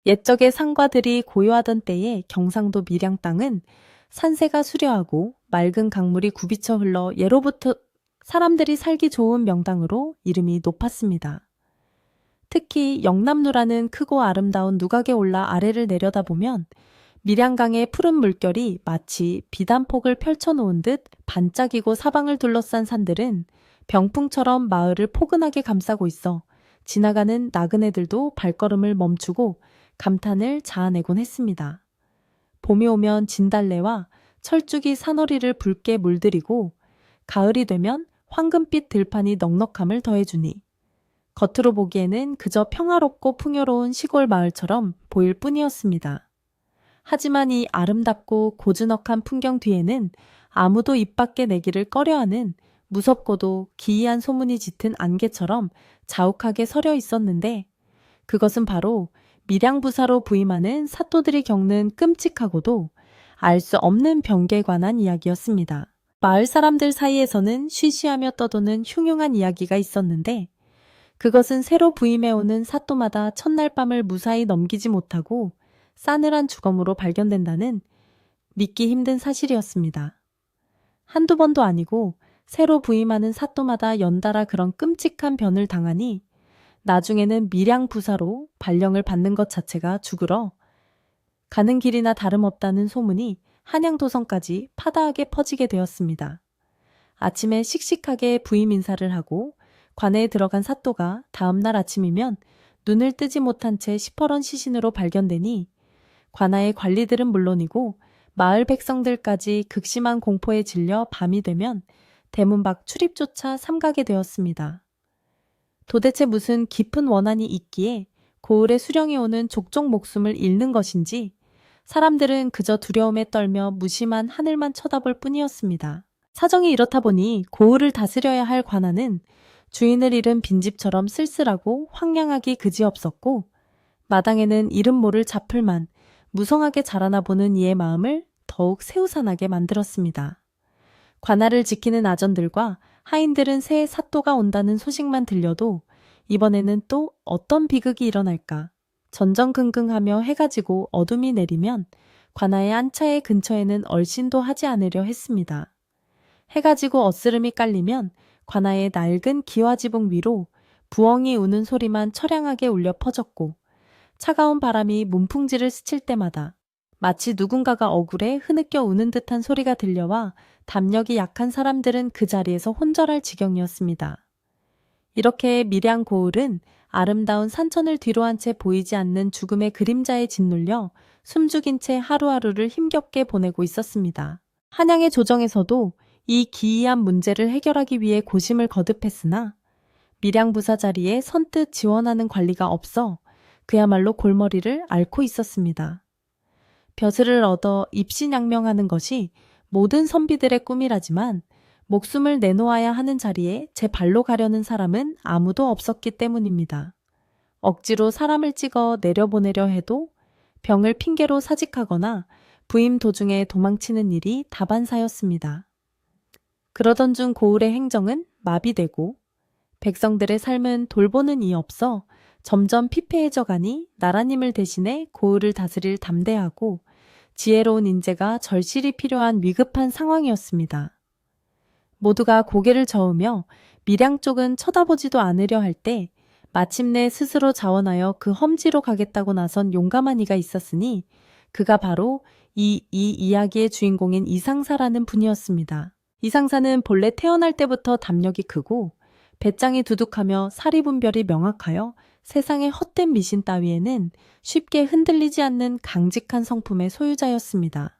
옛적의 상과들이 고요하던 때에 경상도 밀양 땅은 산세가 수려하고 맑은 강물이 굽이쳐 흘러 예로부터 사람들이 살기 좋은 명당으로 이름이 높았습니다. 특히 영남루라는 크고 아름다운 누각에 올라 아래를 내려다보면 밀양강의 푸른 물결이 마치 비단폭을 펼쳐놓은 듯 반짝이고 사방을 둘러싼 산들은 병풍처럼 마을을 포근하게 감싸고 있어 지나가는 나그네들도 발걸음을 멈추고 감탄을 자아내곤 했습니다. 봄이 오면 진달래와 철쭉이 산허리를 붉게 물들이고 가을이 되면 황금빛 들판이 넉넉함을 더해주니 겉으로 보기에는 그저 평화롭고 풍요로운 시골 마을처럼 보일 뿐이었습니다. 하지만 이 아름답고 고즈넉한 풍경 뒤에는 아무도 입 밖에 내기를 꺼려하는 무섭고도 기이한 소문이 짙은 안개처럼 자욱하게 서려 있었는데 그것은 바로 밀양부사로 부임하는 사또들이 겪는 끔찍하고도 알 수 없는 병기에 관한 이야기였습니다. 마을 사람들 사이에서는 쉬쉬하며 떠도는 흉흉한 이야기가 있었는데 그것은 새로 부임해오는 사또마다 첫날 밤을 무사히 넘기지 못하고 싸늘한 죽음으로 발견된다는 믿기 힘든 사실이었습니다. 한두 번도 아니고 새로 부임하는 사또마다 연달아 그런 끔찍한 변을 당하니 나중에는 밀양부사로 발령을 받는 것 자체가 죽으러 가는 길이나 다름없다는 소문이 한양도성까지 파다하게 퍼지게 되었습니다. 아침에 씩씩하게 부임 인사를 하고 관에에 들어간 사또가 다음날 아침이면 눈을 뜨지 못한 채 시퍼런 시신으로 발견되니 관아의 관리들은 물론이고 마을 백성들까지 극심한 공포에 질려 밤이 되면 대문 밖 출입조차 삼가게 되었습니다. 도대체 무슨 깊은 원한이 있기에 고을에 수령이 오는 족족 목숨을 잃는 것인지 사람들은 그저 두려움에 떨며 무심한 하늘만 쳐다볼 뿐이었습니다. 사정이 이렇다 보니 고을을 다스려야 할 관아는 주인을 잃은 빈집처럼 쓸쓸하고 황량하기 그지없었고 마당에는 이름 모를 잡풀만 무성하게 자라나 보는 이의 마음을 더욱 새우산하게 만들었습니다. 관아를 지키는 아전들과 하인들은 새 사또가 온다는 소식만 들려도 이번에는 또 어떤 비극이 일어날까 전전긍긍하며 해가 지고 어둠이 내리면 관아의 안차의 근처에는 얼씬도 하지 않으려 했습니다. 해가 지고 어스름이 깔리면 관아의 낡은 기와지붕 위로 부엉이 우는 소리만 처량하게 울려 퍼졌고 차가운 바람이 문풍지를 스칠 때마다 마치 누군가가 억울해 흐느껴 우는 듯한 소리가 들려와 담력이 약한 사람들은 그 자리에서 혼절할 지경이었습니다. 이렇게 밀양 고을은 아름다운 산천을 뒤로한 채 보이지 않는 죽음의 그림자에 짓눌려 숨죽인 채 하루하루를 힘겹게 보내고 있었습니다. 한양의 조정에서도 이 기이한 문제를 해결하기 위해 고심을 거듭했으나 밀양부사 자리에 선뜻 지원하는 관리가 없어 그야말로 골머리를 앓고 있었습니다. 벼슬을 얻어 입신양명하는 것이 모든 선비들의 꿈이라지만 목숨을 내놓아야 하는 자리에 제 발로 가려는 사람은 아무도 없었기 때문입니다. 억지로 사람을 찍어 내려보내려 해도 병을 핑계로 사직하거나 부임 도중에 도망치는 일이 다반사였습니다. 그러던 중 고을의 행정은 마비되고 백성들의 삶은 돌보는 이 없어 점점 피폐해져 가니 나라님을 대신해 고을을 다스릴 담대하고 지혜로운 인재가 절실히 필요한 위급한 상황이었습니다. 모두가 고개를 저으며 밀양 쪽은 쳐다보지도 않으려 할 때 마침내 스스로 자원하여 그 험지로 가겠다고 나선 용감한 이가 있었으니 그가 바로 이 이야기의 주인공인 이상사라는 분이었습니다. 이상사는 본래 태어날 때부터 담력이 크고 배짱이 두둑하며 사리분별이 명확하여 세상의 헛된 미신 따위에는 쉽게 흔들리지 않는 강직한 성품의 소유자였습니다.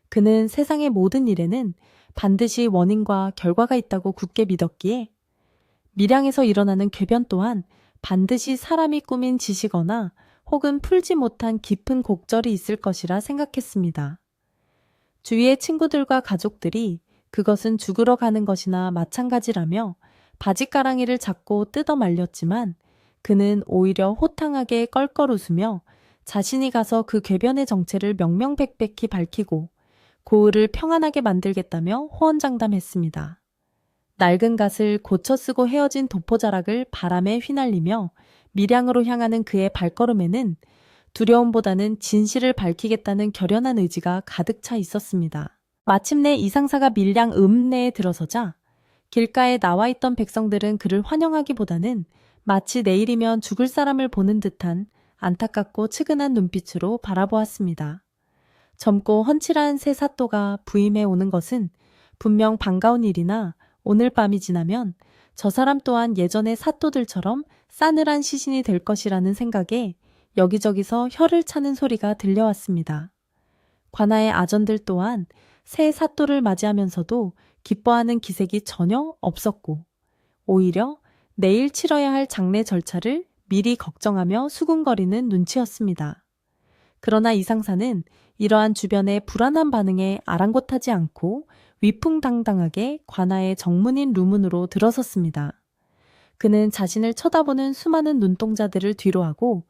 그는 세상의 모든 일에는 반드시 원인과 결과가 있다고 굳게 믿었기에 밀양에서 일어나는 궤변 또한 반드시 사람이 꾸민 짓이거나 혹은 풀지 못한 깊은 곡절이 있을 것이라 생각했습니다. 주위의 친구들과 가족들이 그것은 죽으러 가는 것이나 마찬가지라며 바짓가랑이를 잡고 뜯어 말렸지만 그는 오히려 호탕하게 껄껄 웃으며 자신이 가서 그 궤변의 정체를 명명백백히 밝히고 고을을 평안하게 만들겠다며 호언장담했습니다. 낡은 갓을 고쳐 쓰고 헤어진 도포자락을 바람에 휘날리며 밀양으로 향하는 그의 발걸음에는 두려움보다는 진실을 밝히겠다는 결연한 의지가 가득 차 있었습니다. 마침내 이상사가 밀양 읍내에 들어서자 길가에 나와 있던 백성들은 그를 환영하기보다는 마치 내일이면 죽을 사람을 보는 듯한 안타깝고 측은한 눈빛으로 바라보았습니다. 젊고 헌칠한 새 사또가 부임해 오는 것은 분명 반가운 일이나 오늘 밤이 지나면 저 사람 또한 예전의 사또들처럼 싸늘한 시신이 될 것이라는 생각에 여기저기서 혀를 차는 소리가 들려왔습니다. 관아의 아전들 또한 새 사또를 맞이하면서도 기뻐하는 기색이 전혀 없었고 오히려 내일 치러야 할 장례 절차를 미리 걱정하며 수군거리는 눈치였습니다. 그러나 이상사는 이러한 주변의 불안한 반응에 아랑곳하지 않고 위풍당당하게 관아의 정문인 루문으로 들어섰습니다. 그는 자신을 쳐다보는 수많은 눈동자들을 뒤로하고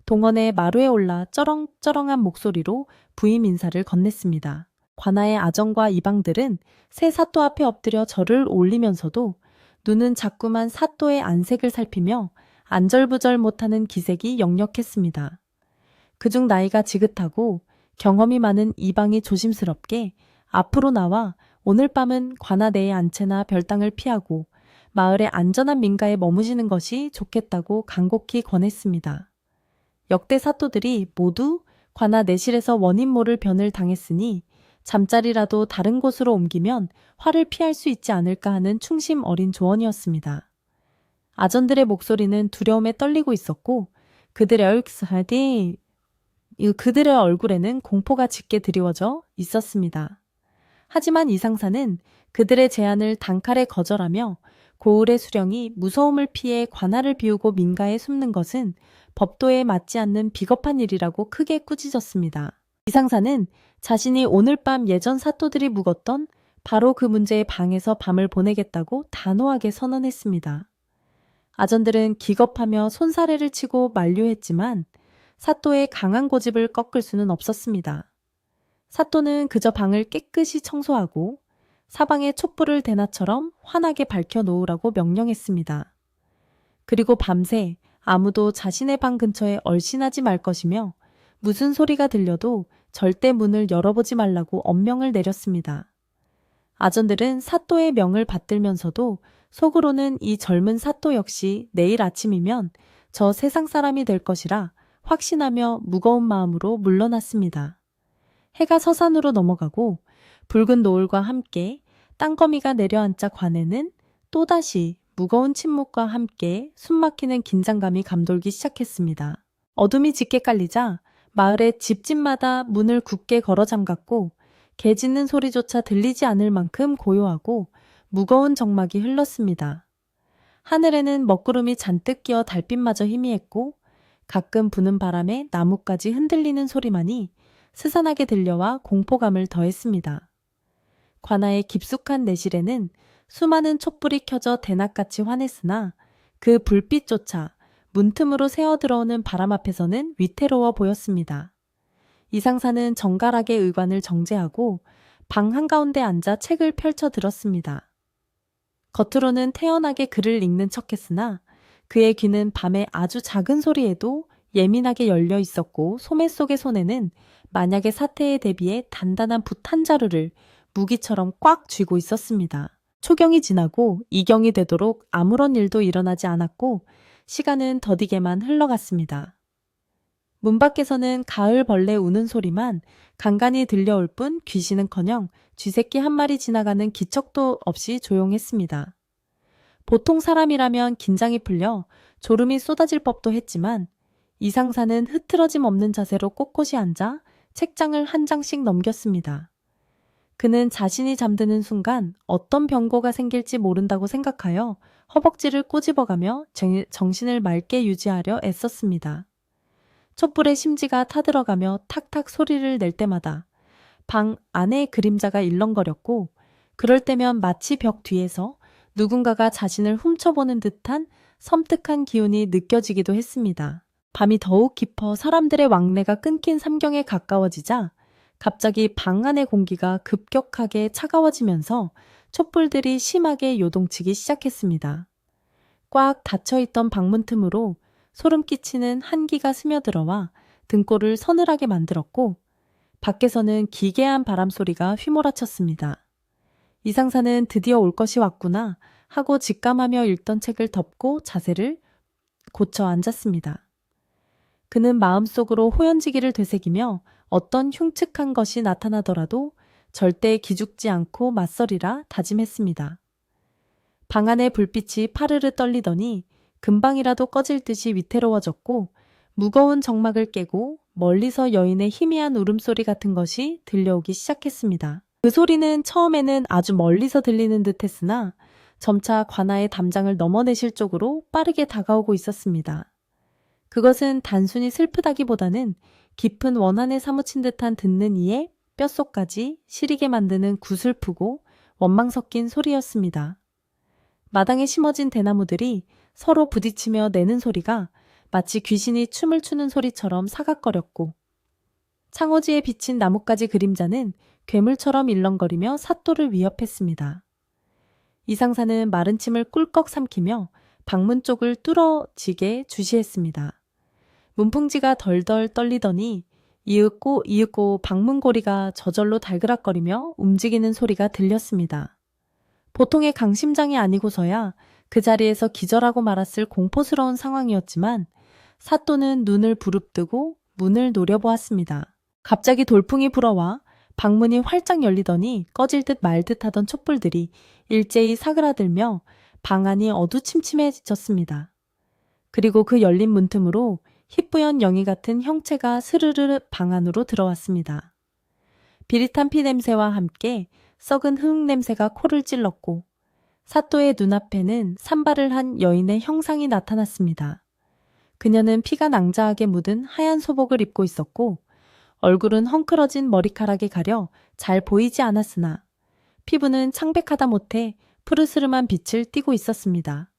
동원의 마루에 올라 쩌렁쩌렁한 목소리로 부임 인사를 건넸습니다. 관아의 아정과 이방들은 새 사또 앞에 엎드려 절을 올리면서도 눈은 자꾸만 사또의 안색을 살피며 안절부절 못하는 기색이 역력했습니다. 그중 나이가 지긋하고 경험이 많은 이방이 조심스럽게 앞으로 나와 오늘 밤은 관아 내의 안채나 별당을 피하고 마을의 안전한 민가에 머무시는 것이 좋겠다고 간곡히 권했습니다. 역대 사또들이 모두 관아 내실에서 원인 모를 변을 당했으니 잠자리라도 다른 곳으로 옮기면 화를 피할 수 있지 않을까 하는 충심 어린 조언이었습니다. 아전들의 목소리는 두려움에 떨리고 있었고 그들의 얼굴에는 공포가 짙게 드리워져 있었습니다. 하지만 이상사는 그들의 제안을 단칼에 거절하며 고을의 수령이 무서움을 피해 관아를 비우고 민가에 숨는 것은 법도에 맞지 않는 비겁한 일이라고 크게 꾸짖었습니다. 이상사는 자신이 오늘 밤 예전 사또들이 묵었던 바로 그 문제의 방에서 밤을 보내겠다고 단호하게 선언했습니다. 아전들은 기겁하며 손사래를 치고 만류했지만 사또의 강한 고집을 꺾을 수는 없었습니다. 사또는 그저 방을 깨끗이 청소하고 사방에 촛불을 대낮처럼 환하게 밝혀놓으라고 명령했습니다. 그리고 밤새 아무도 자신의 방 근처에 얼씬하지 말 것이며 무슨 소리가 들려도 절대 문을 열어보지 말라고 엄명을 내렸습니다. 아전들은 사또의 명을 받들면서도 속으로는 이 젊은 사또 역시 내일 아침이면 저 세상 사람이 될 것이라 확신하며 무거운 마음으로 물러났습니다. 해가 서산으로 넘어가고 붉은 노을과 함께 땅거미가 내려앉자 관에는 또다시 무거운 침묵과 함께 숨막히는 긴장감이 감돌기 시작했습니다. 어둠이 짙게 깔리자 마을의 집집마다 문을 굳게 걸어 잠갔고 개 짖는 소리조차 들리지 않을 만큼 고요하고 무거운 정막이 흘렀습니다. 하늘에는 먹구름이 잔뜩 끼어 달빛마저 희미했고 가끔 부는 바람에 나뭇가지 흔들리는 소리만이 스산하게 들려와 공포감을 더했습니다. 관아의 깊숙한 내실에는 수많은 촛불이 켜져 대낮같이 환했으나 그 불빛조차 문틈으로 새어 들어오는 바람 앞에서는 위태로워 보였습니다. 이상사는 정갈하게 의관을 정제하고 방 한가운데 앉아 책을 펼쳐 들었습니다. 겉으로는 태연하게 글을 읽는 척했으나 그의 귀는 밤의 아주 작은 소리에도 예민하게 열려 있었고 소매 속의 손에는 만약의 사태에 대비해 단단한 붓 한 자루를 무기처럼 꽉 쥐고 있었습니다. 초경이 지나고 이경이 되도록 아무런 일도 일어나지 않았고 시간은 더디게만 흘러갔습니다. 문 밖에서는 가을 벌레 우는 소리만 간간히 들려올 뿐 귀신은커녕 쥐새끼 한 마리 지나가는 기척도 없이 조용했습니다. 보통 사람이라면 긴장이 풀려 졸음이 쏟아질 법도 했지만 이상사는 흐트러짐 없는 자세로 꼿꼿이 앉아 책장을 한 장씩 넘겼습니다. 그는 자신이 잠드는 순간 어떤 병고가 생길지 모른다고 생각하여 허벅지를 꼬집어가며 정신을 맑게 유지하려 애썼습니다. 촛불의 심지가 타들어가며 탁탁 소리를 낼 때마다 방 안의 그림자가 일렁거렸고 그럴 때면 마치 벽 뒤에서 누군가가 자신을 훔쳐보는 듯한 섬뜩한 기운이 느껴지기도 했습니다. 밤이 더욱 깊어 사람들의 왕래가 끊긴 삼경에 가까워지자 갑자기 방 안의 공기가 급격하게 차가워지면서 촛불들이 심하게 요동치기 시작했습니다. 꽉 닫혀있던 방문 틈으로 소름 끼치는 한기가 스며들어와 등골을 서늘하게 만들었고 밖에서는 기괴한 바람소리가 휘몰아쳤습니다. 이상사는 드디어 올 것이 왔구나 하고 직감하며 읽던 책을 덮고 자세를 고쳐 앉았습니다. 그는 마음속으로 호연지기를 되새기며 어떤 흉측한 것이 나타나더라도 절대 기죽지 않고 맞서리라 다짐했습니다. 방 안의 불빛이 파르르 떨리더니 금방이라도 꺼질 듯이 위태로워졌고 무거운 정막을 깨고 멀리서 여인의 희미한 울음소리 같은 것이 들려오기 시작했습니다. 그 소리는 처음에는 아주 멀리서 들리는 듯 했으나 점차 관아의 담장을 넘어내실 쪽으로 빠르게 다가오고 있었습니다. 그것은 단순히 슬프다기보다는 깊은 원한에 사무친 듯한 듣는 이의 뼛속까지 시리게 만드는 구슬프고 원망 섞인 소리였습니다. 마당에 심어진 대나무들이 서로 부딪히며 내는 소리가 마치 귀신이 춤을 추는 소리처럼 사각거렸고 창호지에 비친 나뭇가지 그림자는 괴물처럼 일렁거리며 삿도를 위협했습니다. 이상사는 마른 침을 꿀꺽 삼키며 방문 쪽을 뚫어지게 주시했습니다. 문풍지가 덜덜 떨리더니 이윽고 이윽고 방문고리가 저절로 달그락거리며 움직이는 소리가 들렸습니다. 보통의 강심장이 아니고서야 그 자리에서 기절하고 말았을 공포스러운 상황이었지만 사또는 눈을 부릅뜨고 문을 노려보았습니다. 갑자기 돌풍이 불어와 방문이 활짝 열리더니 꺼질 듯 말 듯 하던 촛불들이 일제히 사그라들며 방 안이 어두침침해졌습니다. 그리고 그 열린 문틈으로 희뿌연 영희 같은 형체가 스르르 방 안으로 들어왔습니다. 비릿한 피 냄새와 함께 썩은 흙 냄새가 코를 찔렀고 사또의 눈앞에는 산발을 한 여인의 형상이 나타났습니다. 그녀는 피가 낭자하게 묻은 하얀 소복을 입고 있었고 얼굴은 헝클어진 머리카락에 가려 잘 보이지 않았으나 피부는 창백하다 못해 푸르스름한 빛을 띠고 있었습니다.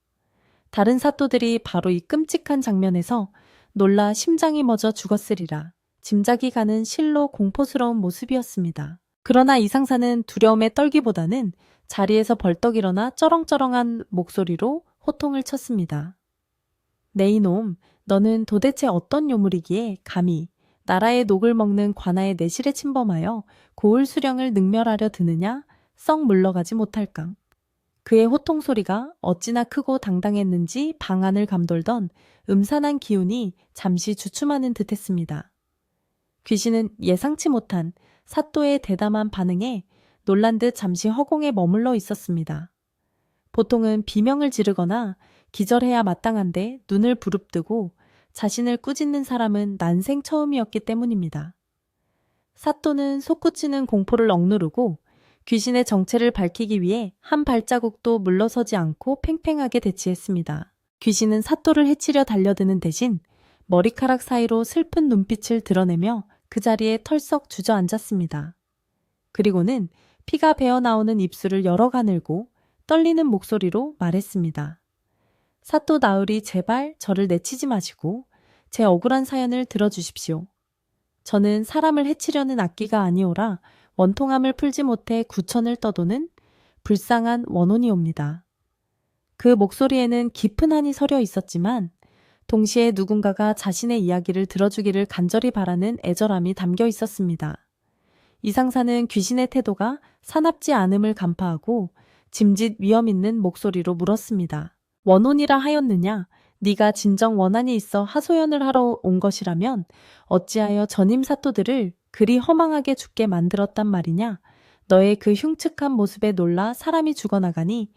다른 사또들이 바로 이 끔찍한 장면에서 놀라 심장이 멎어 죽었으리라 짐작이 가는 실로 공포스러운 모습이었습니다. 그러나 이상사는 두려움에 떨기보다는 자리에서 벌떡 일어나 쩌렁쩌렁한 목소리로 호통을 쳤습니다. 네 이놈, 너는 도대체 어떤 요물이기에 감히 나라의 녹을 먹는 관아의 내실에 침범하여 고을 수령을 능멸하려 드느냐? 썩 물러가지 못할까. 그의 호통소리가 어찌나 크고 당당했는지 방 안을 감돌던 음산한 기운이 잠시 주춤하는 듯했습니다. 귀신은 예상치 못한 사또의 대담한 반응에 놀란 듯 잠시 허공에 머물러 있었습니다. 보통은 비명을 지르거나 기절해야 마땅한데 눈을 부릅뜨고 자신을 꾸짖는 사람은 난생 처음이었기 때문입니다. 사또는 솟구치는 공포를 억누르고 귀신의 정체를 밝히기 위해 한 발자국도 물러서지 않고 팽팽하게 대치했습니다. 귀신은 사또를 해치려 달려드는 대신 머리카락 사이로 슬픈 눈빛을 드러내며 그 자리에 털썩 주저앉았습니다. 그리고는 피가 배어나오는 입술을 열어 가늘고 떨리는 목소리로 말했습니다. 사또 나으리 제발 저를 내치지 마시고 제 억울한 사연을 들어주십시오. 저는 사람을 해치려는 악기가 아니오라 원통함을 풀지 못해 구천을 떠도는 불쌍한 원혼이옵니다. 그 목소리에는 깊은 한이 서려 있었지만 동시에 누군가가 자신의 이야기를 들어주기를 간절히 바라는 애절함이 담겨 있었습니다. 이상사는 귀신의 태도가 사납지 않음을 간파하고 짐짓 위험 있는 목소리로 물었습니다. 원혼이라 하였느냐? 네가 진정 원한이 있어 하소연을 하러 온 것이라면 어찌하여 전임 사또들을 그리 허망하게 죽게 만들었단 말이냐? 너의 그 흉측한 모습에 놀라 사람이 죽어나가니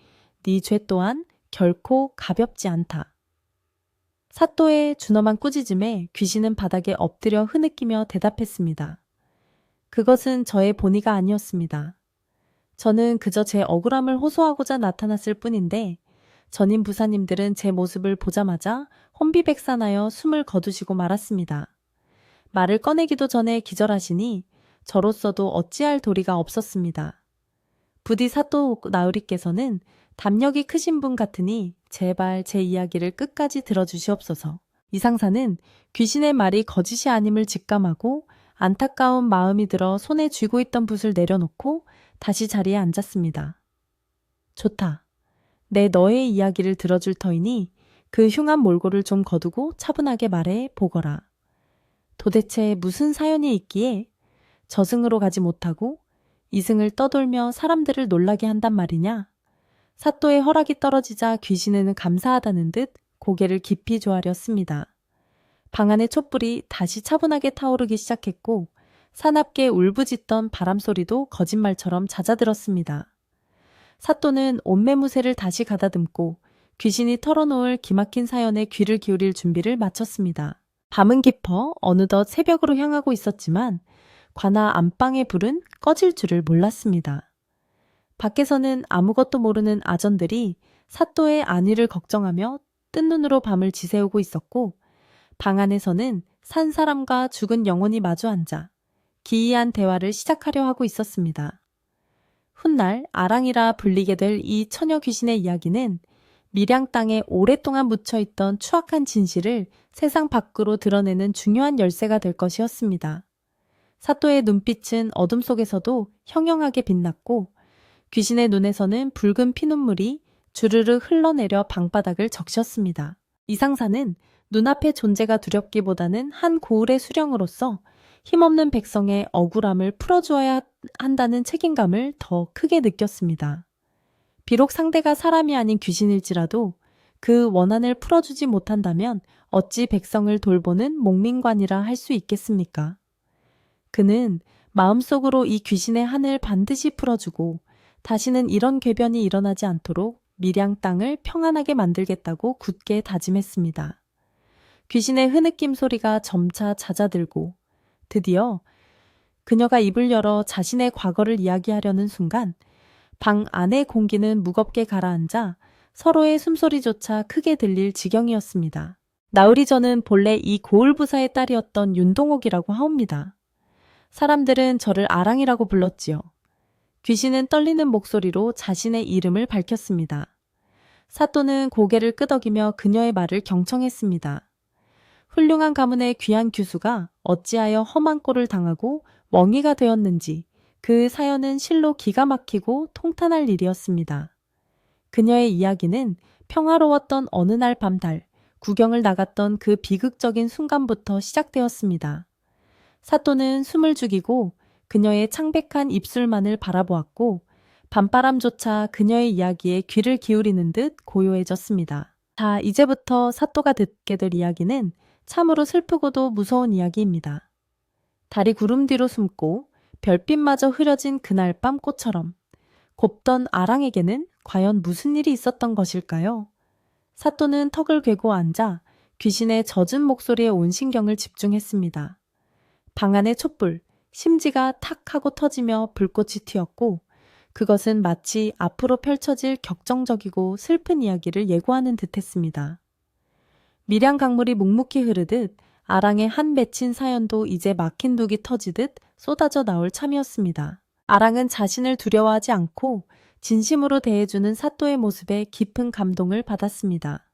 네 죄 또한 결코 가볍지 않다. 사또의 준엄한 꾸짖음에 귀신은 바닥에 엎드려 흐느끼며 대답했습니다. 그것은 저의 본의가 아니었습니다. 저는 그저 제 억울함을 호소하고자 나타났을 뿐인데 전임 부사님들은 제 모습을 보자마자 혼비백산하여 숨을 거두시고 말았습니다. 말을 꺼내기도 전에 기절하시니 저로서도 어찌할 도리가 없었습니다. 부디 사또 나으리께서는 담력이 크신 분 같으니 제발 제 이야기를 끝까지 들어주시옵소서. 이상사는 귀신의 말이 거짓이 아님을 직감하고 안타까운 마음이 들어 손에 쥐고 있던 붓을 내려놓고 다시 자리에 앉았습니다. 좋다. 내 너의 이야기를 들어줄 터이니 그 흉한 몰골을 좀 거두고 차분하게 말해 보거라. 도대체 무슨 사연이 있기에 저승으로 가지 못하고 이승을 떠돌며 사람들을 놀라게 한단 말이냐? 사또의 허락이 떨어지자 귀신은 감사하다는 듯 고개를 깊이 조아렸습니다. 방 안의 촛불이 다시 차분하게 타오르기 시작했고 사납게 울부짖던 바람소리도 거짓말처럼 잦아들었습니다. 사또는 옷매무새를 다시 가다듬고 귀신이 털어놓을 기막힌 사연에 귀를 기울일 준비를 마쳤습니다. 밤은 깊어 어느덧 새벽으로 향하고 있었지만 관아 안방의 불은 꺼질 줄을 몰랐습니다. 밖에서는 아무것도 모르는 아전들이 사또의 안위를 걱정하며 뜬 눈으로 밤을 지새우고 있었고 방 안에서는 산 사람과 죽은 영혼이 마주 앉아 기이한 대화를 시작하려 하고 있었습니다. 훗날 아랑이라 불리게 될 이 처녀 귀신의 이야기는 밀양 땅에 오랫동안 묻혀있던 추악한 진실을 세상 밖으로 드러내는 중요한 열쇠가 될 것이었습니다. 사또의 눈빛은 어둠 속에서도 형형하게 빛났고 귀신의 눈에서는 붉은 피눈물이 주르륵 흘러내려 방바닥을 적셨습니다. 이 상사는 눈앞의 존재가 두렵기보다는 한 고을의 수령으로서 힘없는 백성의 억울함을 풀어주어야 한다는 책임감을 더 크게 느꼈습니다. 비록 상대가 사람이 아닌 귀신일지라도 그 원한을 풀어주지 못한다면 어찌 백성을 돌보는 목민관이라 할 수 있겠습니까? 그는 마음속으로 이 귀신의 한을 반드시 풀어주고 다시는 이런 궤변이 일어나지 않도록 밀양 땅을 평안하게 만들겠다고 굳게 다짐했습니다. 귀신의 흐느낌 소리가 점차 잦아들고 드디어 그녀가 입을 열어 자신의 과거를 이야기하려는 순간 방 안의 공기는 무겁게 가라앉아 서로의 숨소리조차 크게 들릴 지경이었습니다. 나으리 저는 본래 이 고을부사의 딸이었던 윤동옥이라고 하옵니다. 사람들은 저를 아랑이라고 불렀지요. 귀신은 떨리는 목소리로 자신의 이름을 밝혔습니다. 사또는 고개를 끄덕이며 그녀의 말을 경청했습니다. 훌륭한 가문의 귀한 규수가 어찌하여 험한 꼴을 당하고 멍이가 되었는지 그 사연은 실로 기가 막히고 통탄할 일이었습니다. 그녀의 이야기는 평화로웠던 어느 날 밤달 구경을 나갔던 그 비극적인 순간부터 시작되었습니다. 사또는 숨을 죽이고 그녀의 창백한 입술만을 바라보았고 밤바람조차 그녀의 이야기에 귀를 기울이는 듯 고요해졌습니다. 자, 이제부터 사또가 듣게 될 이야기는 참으로 슬프고도 무서운 이야기입니다. 달이 구름 뒤로 숨고 별빛마저 흐려진 그날 밤 꽃처럼 곱던 아랑에게는 과연 무슨 일이 있었던 것일까요? 사또는 턱을 괴고 앉아 귀신의 젖은 목소리에 온 신경을 집중했습니다. 방 안의 촛불, 심지가 탁 하고 터지며 불꽃이 튀었고 그것은 마치 앞으로 펼쳐질 격정적이고 슬픈 이야기를 예고하는 듯했습니다. 밀양 강물이 묵묵히 흐르듯 아랑의 한 맺힌 사연도 이제 막힌 독이 터지듯 쏟아져 나올 참이었습니다. 아랑은 자신을 두려워하지 않고 진심으로 대해주는 사또의 모습에 깊은 감동을 받았습니다.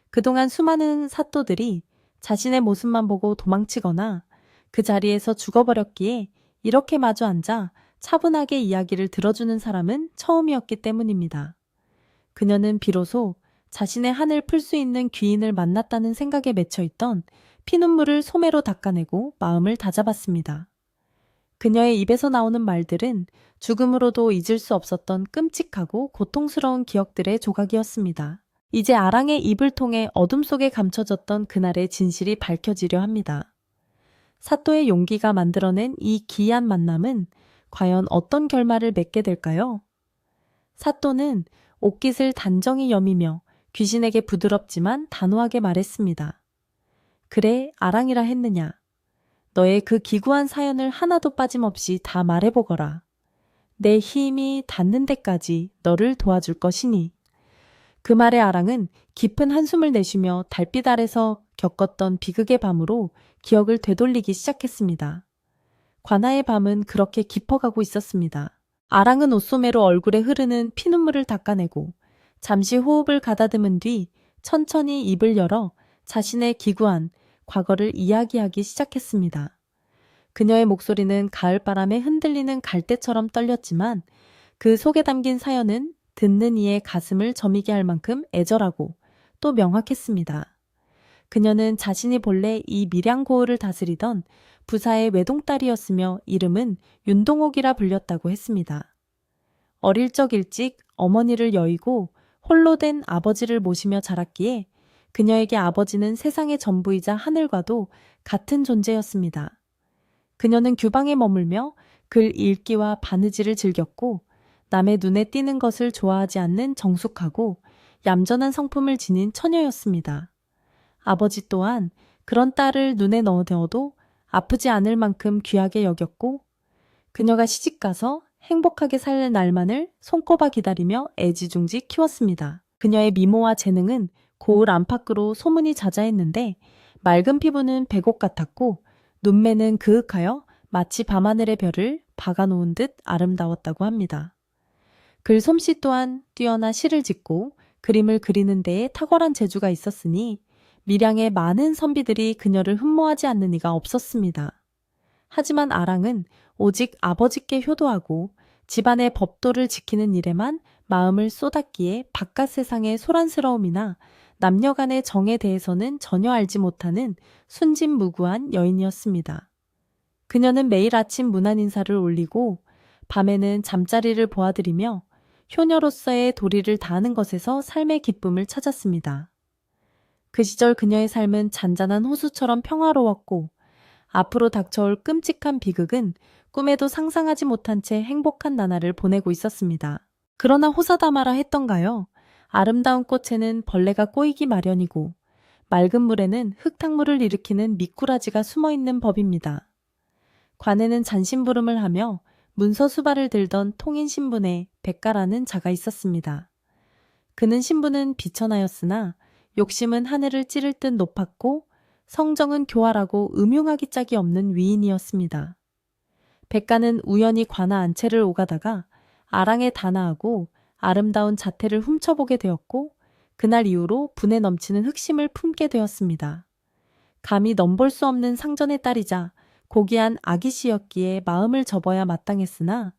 그동안 수많은 사또들이 자신의 모습만 보고 도망치거나 그 자리에서 죽어버렸기에 이렇게 마주 앉아 차분하게 이야기를 들어주는 사람은 처음이었기 때문입니다. 그녀는 비로소 자신의 한을 풀 수 있는 귀인을 만났다는 생각에 맺혀있던 피눈물을 소매로 닦아내고 마음을 다잡았습니다. 그녀의 입에서 나오는 말들은 죽음으로도 잊을 수 없었던 끔찍하고 고통스러운 기억들의 조각이었습니다. 이제 아랑의 입을 통해 어둠 속에 감춰졌던 그날의 진실이 밝혀지려 합니다. 사또의 용기가 만들어낸 이 기이한 만남은 과연 어떤 결말을 맺게 될까요? 사또는 옷깃을 단정히 여미며 귀신에게 부드럽지만 단호하게 말했습니다. 그래, 아랑이라 했느냐. 너의 그 기구한 사연을 하나도 빠짐없이 다 말해보거라. 내 힘이 닿는 데까지 너를 도와줄 것이니. 그 말에 아랑은 깊은 한숨을 내쉬며 달빛 아래서 겪었던 비극의 밤으로 기억을 되돌리기 시작했습니다. 관아의 밤은 그렇게 깊어가고 있었습니다. 아랑은 옷소매로 얼굴에 흐르는 피눈물을 닦아내고 잠시 호흡을 가다듬은 뒤 천천히 입을 열어 자신의 기구한 과거를 이야기하기 시작했습니다. 그녀의 목소리는 가을바람에 흔들리는 갈대처럼 떨렸지만 그 속에 담긴 사연은 듣는 이의 가슴을 저미게 할 만큼 애절하고 또 명확했습니다. 그녀는 자신이 본래 이 밀양고을을 다스리던 부사의 외동딸이었으며 이름은 윤동옥이라 불렸다고 했습니다. 어릴 적 일찍 어머니를 여의고 홀로 된 아버지를 모시며 자랐기에 그녀에게 아버지는 세상의 전부이자 하늘과도 같은 존재였습니다. 그녀는 규방에 머물며 글 읽기와 바느질을 즐겼고 남의 눈에 띄는 것을 좋아하지 않는 정숙하고 얌전한 성품을 지닌 처녀였습니다. 아버지 또한 그런 딸을 눈에 넣어도 아프지 않을 만큼 귀하게 여겼고 그녀가 시집가서 행복하게 살 날만을 손꼽아 기다리며 애지중지 키웠습니다. 그녀의 미모와 재능은 고을 안팎으로 소문이 자자했는데 맑은 피부는 백옥 같았고 눈매는 그윽하여 마치 밤하늘의 별을 박아놓은 듯 아름다웠다고 합니다. 글 솜씨 또한 뛰어나 시를 짓고 그림을 그리는 데에 탁월한 재주가 있었으니 밀양의 많은 선비들이 그녀를 흠모하지 않는 이가 없었습니다. 하지만 아랑은 오직 아버지께 효도하고 집안의 법도를 지키는 일에만 마음을 쏟았기에 바깥 세상의 소란스러움이나 남녀 간의 정에 대해서는 전혀 알지 못하는 순진무구한 여인이었습니다. 그녀는 매일 아침 문안 인사를 올리고 밤에는 잠자리를 보아드리며 효녀로서의 도리를 다하는 것에서 삶의 기쁨을 찾았습니다. 그 시절 그녀의 삶은 잔잔한 호수처럼 평화로웠고 앞으로 닥쳐올 끔찍한 비극은 꿈에도 상상하지 못한 채 행복한 나날을 보내고 있었습니다. 그러나 호사다마라 했던가요? 아름다운 꽃에는 벌레가 꼬이기 마련이고 맑은 물에는 흙탕물을 일으키는 미꾸라지가 숨어있는 법입니다. 관에는 잔심부름을 하며 문서수발을 들던 통인신분에 백가라는 자가 있었습니다. 그는 신분은 비천하였으나 욕심은 하늘을 찌를 듯 높았고 성정은 교활하고 음흉하기 짝이 없는 위인이었습니다. 백가는 우연히 관아 안채를 오가다가 아랑에 단아하고 아름다운 자태를 훔쳐보게 되었고 그날 이후로 분에 넘치는 흑심을 품게 되었습니다. 감히 넘볼 수 없는 상전의 딸이자 고귀한 아기씨였기에 마음을 접어야 마땅했으나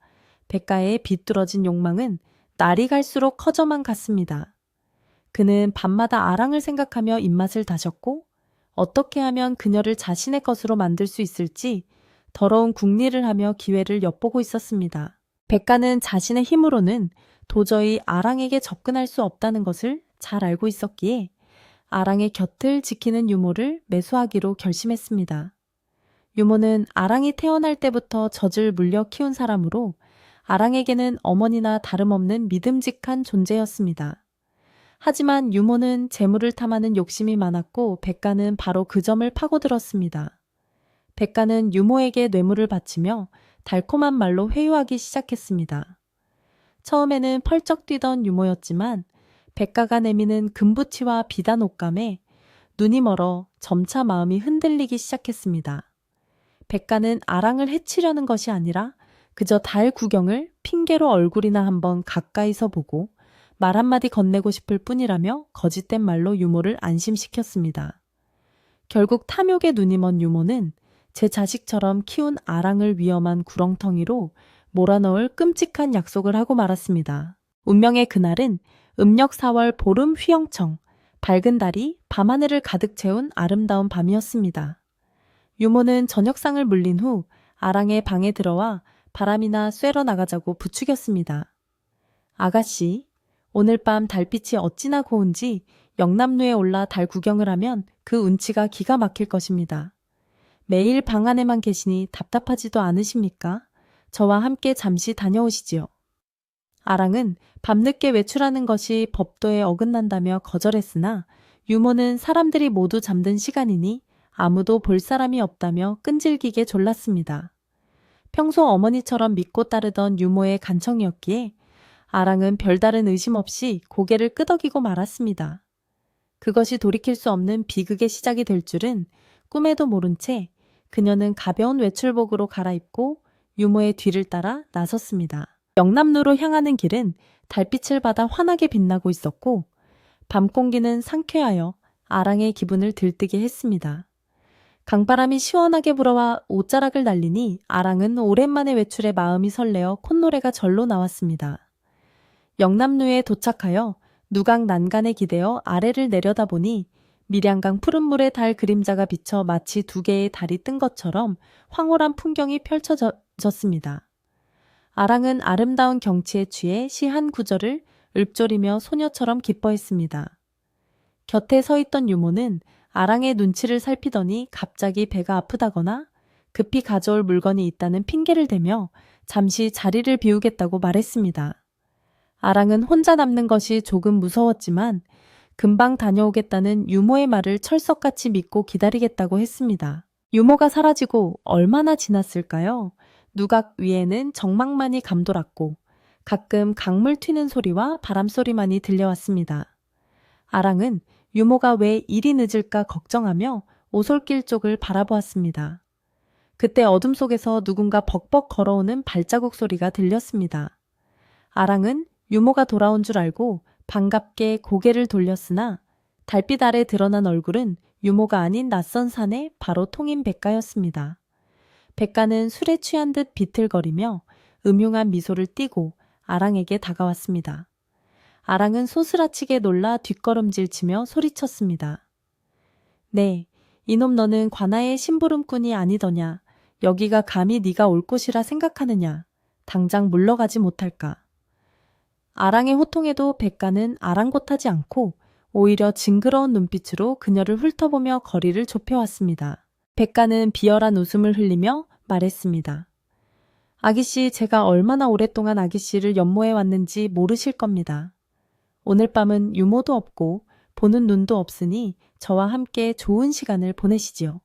백가의 비뚤어진 욕망은 날이 갈수록 커져만 갔습니다. 그는 밤마다 아랑을 생각하며 입맛을 다졌고 어떻게 하면 그녀를 자신의 것으로 만들 수 있을지 더러운 궁리를 하며 기회를 엿보고 있었습니다. 백가는 자신의 힘으로는 도저히 아랑에게 접근할 수 없다는 것을 잘 알고 있었기에 아랑의 곁을 지키는 유모를 매수하기로 결심했습니다. 유모는 아랑이 태어날 때부터 젖을 물려 키운 사람으로 아랑에게는 어머니나 다름없는 믿음직한 존재였습니다. 하지만 유모는 재물을 탐하는 욕심이 많았고 백가는 바로 그 점을 파고들었습니다. 백가는 유모에게 뇌물을 바치며 달콤한 말로 회유하기 시작했습니다. 처음에는 펄쩍 뛰던 유모였지만 백가가 내미는 금부치와 비단 옷감에 눈이 멀어 점차 마음이 흔들리기 시작했습니다. 백가는 아랑을 해치려는 것이 아니라 그저 달 구경을 핑계로 얼굴이나 한번 가까이서 보고 말 한마디 건네고 싶을 뿐이라며 거짓된 말로 유모를 안심시켰습니다. 결국 탐욕에 눈이 먼 유모는 제 자식처럼 키운 아랑을 위험한 구렁텅이로 몰아넣을 끔찍한 약속을 하고 말았습니다. 운명의 그날은 음력 4월 보름 휘영청, 밝은 달이 밤하늘을 가득 채운 아름다운 밤이었습니다. 유모는 저녁상을 물린 후 아랑의 방에 들어와 바람이나 쐬러 나가자고 부추겼습니다. 아가씨, 오늘 밤 달빛이 어찌나 고운지 영남루에 올라 달 구경을 하면 그 운치가 기가 막힐 것입니다. 매일 방 안에만 계시니 답답하지도 않으십니까? 저와 함께 잠시 다녀오시지요. 아랑은 밤늦게 외출하는 것이 법도에 어긋난다며 거절했으나 유모는 사람들이 모두 잠든 시간이니 아무도 볼 사람이 없다며 끈질기게 졸랐습니다. 평소 어머니처럼 믿고 따르던 유모의 간청이었기에 아랑은 별다른 의심 없이 고개를 끄덕이고 말았습니다. 그것이 돌이킬 수 없는 비극의 시작이 될 줄은 꿈에도 모른 채 그녀는 가벼운 외출복으로 갈아입고 유모의 뒤를 따라 나섰습니다. 영남루로 향하는 길은 달빛을 받아 환하게 빛나고 있었고 밤공기는 상쾌하여 아랑의 기분을 들뜨게 했습니다. 강바람이 시원하게 불어와 옷자락을 날리니 아랑은 오랜만에 외출에 마음이 설레어 콧노래가 절로 나왔습니다. 영남루에 도착하여 누각 난간에 기대어 아래를 내려다보니 밀양강 푸른 물에 달 그림자가 비쳐 마치 두 개의 달이 뜬 것처럼 황홀한 풍경이 펼쳐졌습니다. 아랑은 아름다운 경치에 취해 시 한 구절을 읊조리며 소녀처럼 기뻐했습니다. 곁에 서 있던 유모는 아랑의 눈치를 살피더니 갑자기 배가 아프다거나 급히 가져올 물건이 있다는 핑계를 대며 잠시 자리를 비우겠다고 말했습니다. 아랑은 혼자 남는 것이 조금 무서웠지만 금방 다녀오겠다는 유모의 말을 철석같이 믿고 기다리겠다고 했습니다. 유모가 사라지고 얼마나 지났을까요? 누각 위에는 정막만이 감돌았고 가끔 강물 튀는 소리와 바람소리만이 들려왔습니다. 아랑은 유모가 왜 이리 늦을까 걱정하며 오솔길 쪽을 바라보았습니다. 그때 어둠 속에서 누군가 벅벅 걸어오는 발자국 소리가 들렸습니다. 아랑은 유모가 돌아온 줄 알고 반갑게 고개를 돌렸으나 달빛 아래 드러난 얼굴은 유모가 아닌 낯선 산의 바로 통인 백가였습니다. 백가는 술에 취한 듯 비틀거리며 음흉한 미소를 띠고 아랑에게 다가왔습니다. 아랑은 소스라치게 놀라 뒷걸음질치며 소리쳤습니다. 네, 이놈 너는 관아의 심부름꾼이 아니더냐. 여기가 감히 네가 올 곳이라 생각하느냐. 당장 물러가지 못할까. 아랑의 호통에도 백가는 아랑곳하지 않고 오히려 징그러운 눈빛으로 그녀를 훑어보며 거리를 좁혀왔습니다. 백가는 비열한 웃음을 흘리며 말했습니다. 아기씨, 제가 얼마나 오랫동안 아기씨를 연모해 왔는지 모르실 겁니다. 오늘 밤은 유모도 없고 보는 눈도 없으니 저와 함께 좋은 시간을 보내시지요.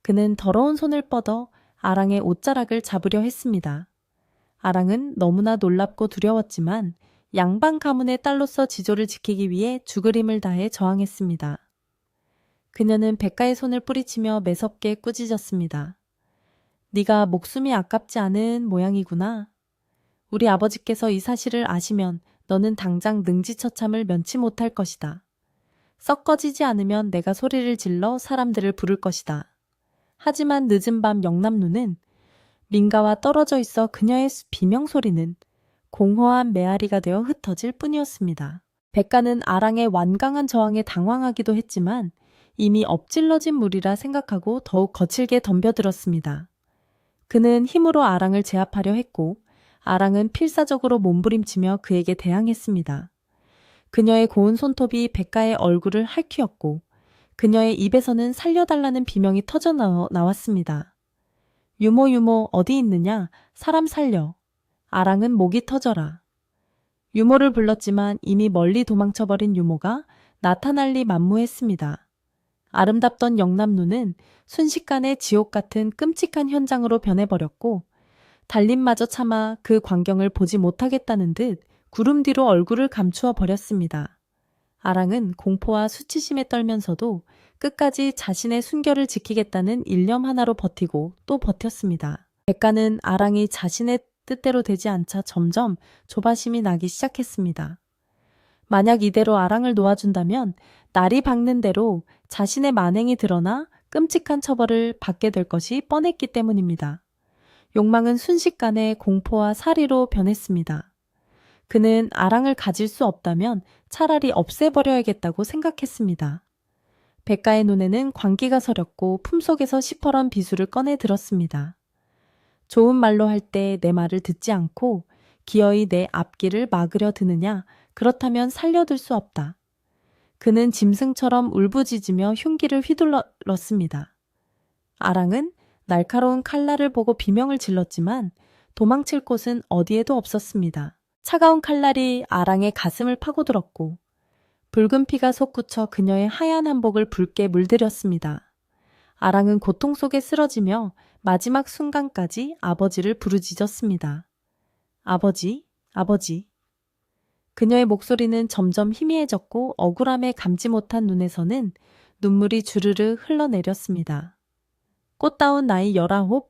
그는 더러운 손을 뻗어 아랑의 옷자락을 잡으려 했습니다. 아랑은 너무나 놀랍고 두려웠지만 양반 가문의 딸로서 지조를 지키기 위해 죽을 힘을 다해 저항했습니다. 그녀는 백가의 손을 뿌리치며 매섭게 꾸짖었습니다. 네가 목숨이 아깝지 않은 모양이구나. 우리 아버지께서 이 사실을 아시면 너는 당장 능지처참을 면치 못할 것이다. 썩 꺼지지 않으면 내가 소리를 질러 사람들을 부를 것이다. 하지만 늦은 밤 영남루는 민가와 떨어져 있어 그녀의 비명소리는 공허한 메아리가 되어 흩어질 뿐이었습니다. 백가는 아랑의 완강한 저항에 당황하기도 했지만 이미 엎질러진 물이라 생각하고 더욱 거칠게 덤벼들었습니다. 그는 힘으로 아랑을 제압하려 했고 아랑은 필사적으로 몸부림치며 그에게 대항했습니다. 그녀의 고운 손톱이 백가의 얼굴을 핥히었고 그녀의 입에서는 살려달라는 비명이 터져 나왔습니다. 유모 유모 어디 있느냐? 사람 살려. 아랑은 목이 터져라. 유모를 불렀지만 이미 멀리 도망쳐버린 유모가 나타날 리 만무했습니다. 아름답던 영남루는 순식간에 지옥 같은 끔찍한 현장으로 변해버렸고 달림마저 차마 그 광경을 보지 못하겠다는 듯 구름 뒤로 얼굴을 감추어 버렸습니다. 아랑은 공포와 수치심에 떨면서도 끝까지 자신의 순결을 지키겠다는 일념 하나로 버티고 또 버텼습니다. 백가는 아랑이 자신의 뜻대로 되지 않자 점점 조바심이 나기 시작했습니다. 만약 이대로 아랑을 놓아준다면 날이 밝는 대로 자신의 만행이 드러나 끔찍한 처벌을 받게 될 것이 뻔했기 때문입니다. 욕망은 순식간에 공포와 사리로 변했습니다. 그는 아랑을 가질 수 없다면 차라리 없애버려야겠다고 생각했습니다. 백가의 눈에는 광기가 서렸고 품속에서 시퍼런 비수를 꺼내 들었습니다. 좋은 말로 할 때 내 말을 듣지 않고 기어이 내 앞길을 막으려 드느냐? 그렇다면 살려둘 수 없다. 그는 짐승처럼 울부짖으며 흉기를 휘둘렀습니다. 아랑은 날카로운 칼날을 보고 비명을 질렀지만 도망칠 곳은 어디에도 없었습니다. 차가운 칼날이 아랑의 가슴을 파고들었고 붉은 피가 솟구쳐 그녀의 하얀 한복을 붉게 물들였습니다. 아랑은 고통 속에 쓰러지며 마지막 순간까지 아버지를 부르짖었습니다. 아버지, 아버지. 그녀의 목소리는 점점 희미해졌고 억울함에 감지 못한 눈에서는 눈물이 주르르 흘러내렸습니다. 꽃다운 나이 19,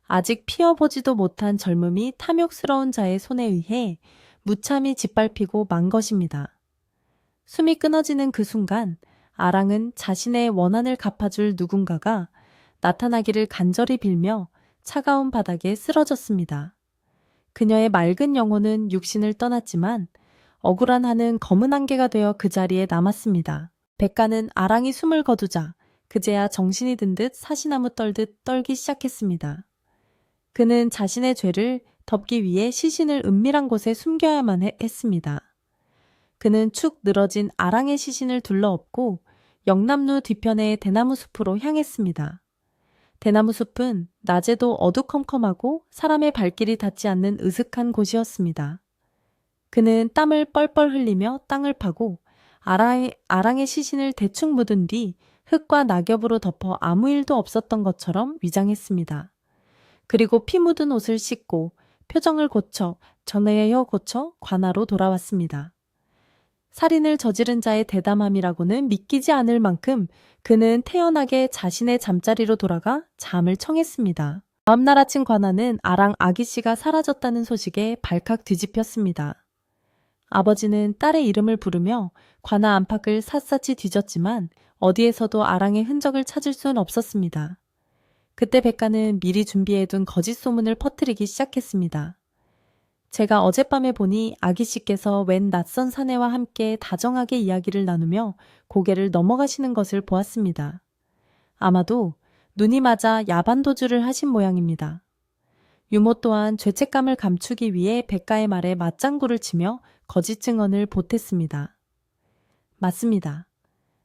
아직 피어보지도 못한 젊음이 탐욕스러운 자의 손에 의해 무참히 짓밟히고 만 것입니다. 숨이 끊어지는 그 순간 아랑은 자신의 원한을 갚아줄 누군가가 나타나기를 간절히 빌며 차가운 바닥에 쓰러졌습니다. 그녀의 맑은 영혼은 육신을 떠났지만 억울한 한은 검은 안개가 되어 그 자리에 남았습니다. 백가는 아랑이 숨을 거두자 그제야 정신이 든 듯 사시나무 떨듯 떨기 시작했습니다. 그는 자신의 죄를 덮기 위해 시신을 은밀한 곳에 숨겨야만 했습니다. 그는 축 늘어진 아랑의 시신을 둘러엎고 영남루 뒤편의 대나무 숲으로 향했습니다. 대나무 숲은 낮에도 어두컴컴하고 사람의 발길이 닿지 않는 으슥한 곳이었습니다. 그는 땀을 뻘뻘 흘리며 땅을 파고 아랑의 시신을 대충 묻은 뒤 흙과 낙엽으로 덮어 아무 일도 없었던 것처럼 위장했습니다. 그리고 피 묻은 옷을 씻고 표정을 전에여 고쳐 관아로 돌아왔습니다. 살인을 저지른 자의 대담함이라고는 믿기지 않을 만큼 그는 태연하게 자신의 잠자리로 돌아가 잠을 청했습니다. 다음날 아침 관아는 아랑 아기씨가 사라졌다는 소식에 발칵 뒤집혔습니다. 아버지는 딸의 이름을 부르며 관아 안팎을 샅샅이 뒤졌지만 어디에서도 아랑의 흔적을 찾을 수는 없었습니다. 그때 백가는 미리 준비해둔 거짓 소문을 퍼뜨리기 시작했습니다. 제가 어젯밤에 보니 아기씨께서 웬 낯선 사내와 함께 다정하게 이야기를 나누며 고개를 넘어가시는 것을 보았습니다. 아마도 눈이 맞아 야반도주를 하신 모양입니다. 유모 또한 죄책감을 감추기 위해 백가의 말에 맞장구를 치며 거짓 증언을 보탰습니다. 맞습니다.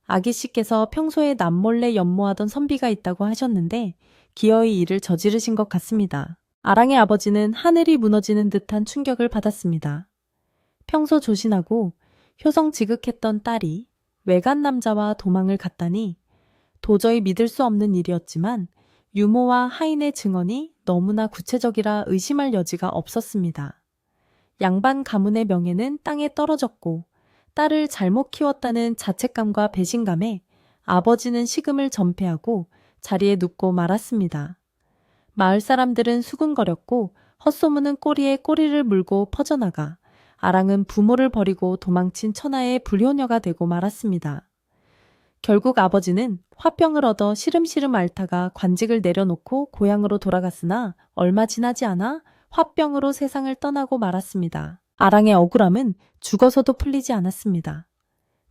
아기씨께서 평소에 남몰래 연모하던 선비가 있다고 하셨는데 기어이 이를 저지르신 것 같습니다. 아랑의 아버지는 하늘이 무너지는 듯한 충격을 받았습니다. 평소 조신하고 효성 지극했던 딸이 외간 남자와 도망을 갔다니 도저히 믿을 수 없는 일이었지만 유모와 하인의 증언이 너무나 구체적이라 의심할 여지가 없었습니다. 양반 가문의 명예는 땅에 떨어졌고 딸을 잘못 키웠다는 자책감과 배신감에 아버지는 식음을 전폐하고 자리에 눕고 말았습니다. 마을 사람들은 수군거렸고 헛소문은 꼬리에 꼬리를 물고 퍼져나가 아랑은 부모를 버리고 도망친 천하의 불효녀가 되고 말았습니다. 결국 아버지는 화병을 얻어 시름시름 앓다가 관직을 내려놓고 고향으로 돌아갔으나 얼마 지나지 않아 화병으로 세상을 떠나고 말았습니다. 아랑의 억울함은 죽어서도 풀리지 않았습니다.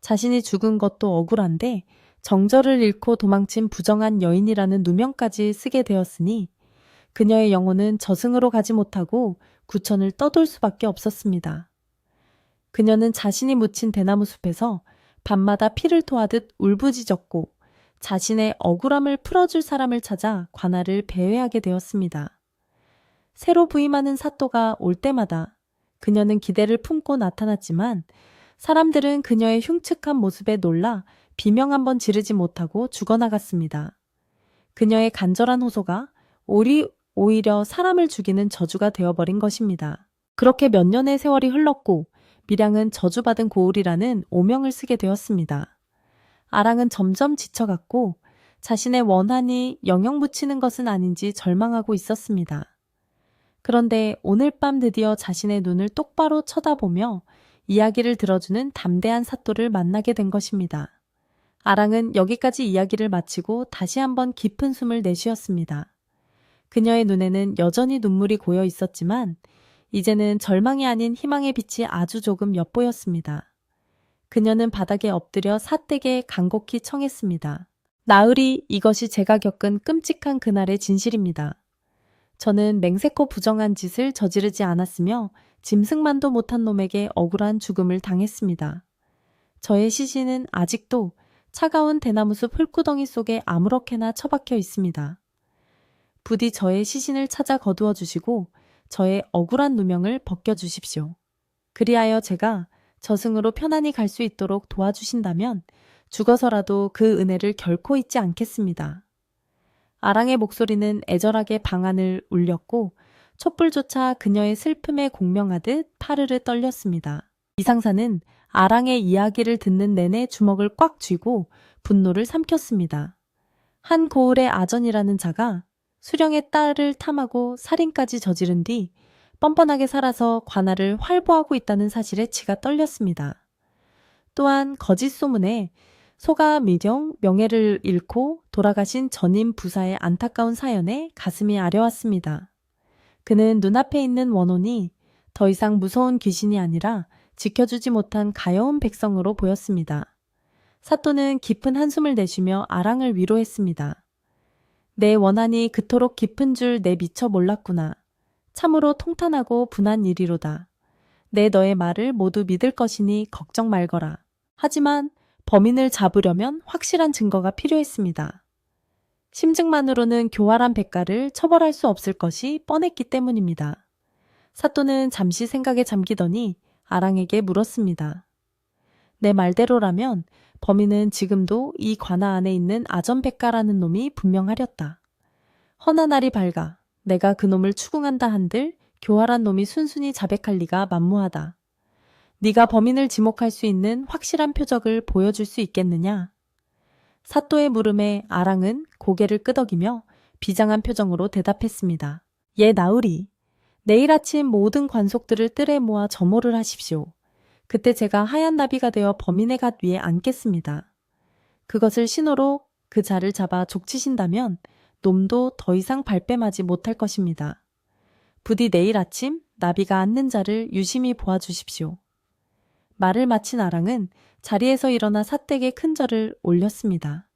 자신이 죽은 것도 억울한데 정절을 잃고 도망친 부정한 여인이라는 누명까지 쓰게 되었으니 그녀의 영혼은 저승으로 가지 못하고 구천을 떠돌 수밖에 없었습니다. 그녀는 자신이 묻힌 대나무 숲에서 밤마다 피를 토하듯 울부짖었고 자신의 억울함을 풀어줄 사람을 찾아 관아를 배회하게 되었습니다. 새로 부임하는 사또가 올 때마다 그녀는 기대를 품고 나타났지만 사람들은 그녀의 흉측한 모습에 놀라 비명 한번 지르지 못하고 죽어나갔습니다. 그녀의 간절한 호소가 오히려 사람을 죽이는 저주가 되어버린 것입니다. 그렇게 몇 년의 세월이 흘렀고 밀양은 저주받은 고을이라는 오명을 쓰게 되었습니다. 아랑은 점점 지쳐갔고 자신의 원한이 영영 묻히는 것은 아닌지 절망하고 있었습니다. 그런데 오늘 밤 드디어 자신의 눈을 똑바로 쳐다보며 이야기를 들어주는 담대한 사또를 만나게 된 것입니다. 아랑은 여기까지 이야기를 마치고 다시 한번 깊은 숨을 내쉬었습니다. 그녀의 눈에는 여전히 눈물이 고여 있었지만 이제는 절망이 아닌 희망의 빛이 아주 조금 엿보였습니다. 그녀는 바닥에 엎드려 사댁에 간곡히 청했습니다. 나으리, 이것이 제가 겪은 끔찍한 그날의 진실입니다. 저는 맹세코 부정한 짓을 저지르지 않았으며 짐승만도 못한 놈에게 억울한 죽음을 당했습니다. 저의 시신은 아직도 차가운 대나무숲 흙구덩이 속에 아무렇게나 처박혀 있습니다. 부디 저의 시신을 찾아 거두어 주시고 저의 억울한 누명을 벗겨주십시오. 그리하여 제가 저승으로 편안히 갈 수 있도록 도와주신다면 죽어서라도 그 은혜를 결코 잊지 않겠습니다. 아랑의 목소리는 애절하게 방안을 울렸고 촛불조차 그녀의 슬픔에 공명하듯 파르르 떨렸습니다. 이상사는 아랑의 이야기를 듣는 내내 주먹을 꽉 쥐고 분노를 삼켰습니다. 한 고을의 아전이라는 자가 수령의 딸을 탐하고 살인까지 저지른 뒤 뻔뻔하게 살아서 관아를 활보하고 있다는 사실에 치가 떨렸습니다. 또한 거짓 소문에 소가 미령 명예를 잃고 돌아가신 전임 부사의 안타까운 사연에 가슴이 아려왔습니다. 그는 눈앞에 있는 원혼이 더 이상 무서운 귀신이 아니라 지켜주지 못한 가여운 백성으로 보였습니다. 사또는 깊은 한숨을 내쉬며 아랑을 위로했습니다. 내 원한이 그토록 깊은 줄 내 미처 몰랐구나. 참으로 통탄하고 분한 일이로다. 내 너의 말을 모두 믿을 것이니 걱정 말거라. 하지만 범인을 잡으려면 확실한 증거가 필요했습니다. 심증만으로는 교활한 백가를 처벌할 수 없을 것이 뻔했기 때문입니다. 사또는 잠시 생각에 잠기더니 아랑에게 물었습니다. 내 말대로라면 범인은 지금도 이 관아 안에 있는 아전백가라는 놈이 분명하렸다. 허나 날이 밝아 내가 그 놈을 추궁한다 한들 교활한 놈이 순순히 자백할 리가 만무하다. 네가 범인을 지목할 수 있는 확실한 표적을 보여줄 수 있겠느냐? 사또의 물음에 아랑은 고개를 끄덕이며 비장한 표정으로 대답했습니다. 예, 나으리. 내일 아침 모든 관속들을 뜰에 모아 점호를 하십시오. 그때 제가 하얀 나비가 되어 범인의 갓 위에 앉겠습니다. 그것을 신호로 그 자를 잡아 족치신다면 놈도 더 이상 발뺌하지 못할 것입니다. 부디 내일 아침 나비가 앉는 자를 유심히 보아주십시오. 말을 마친 아랑은 자리에서 일어나 사댁에 큰 절을 올렸습니다.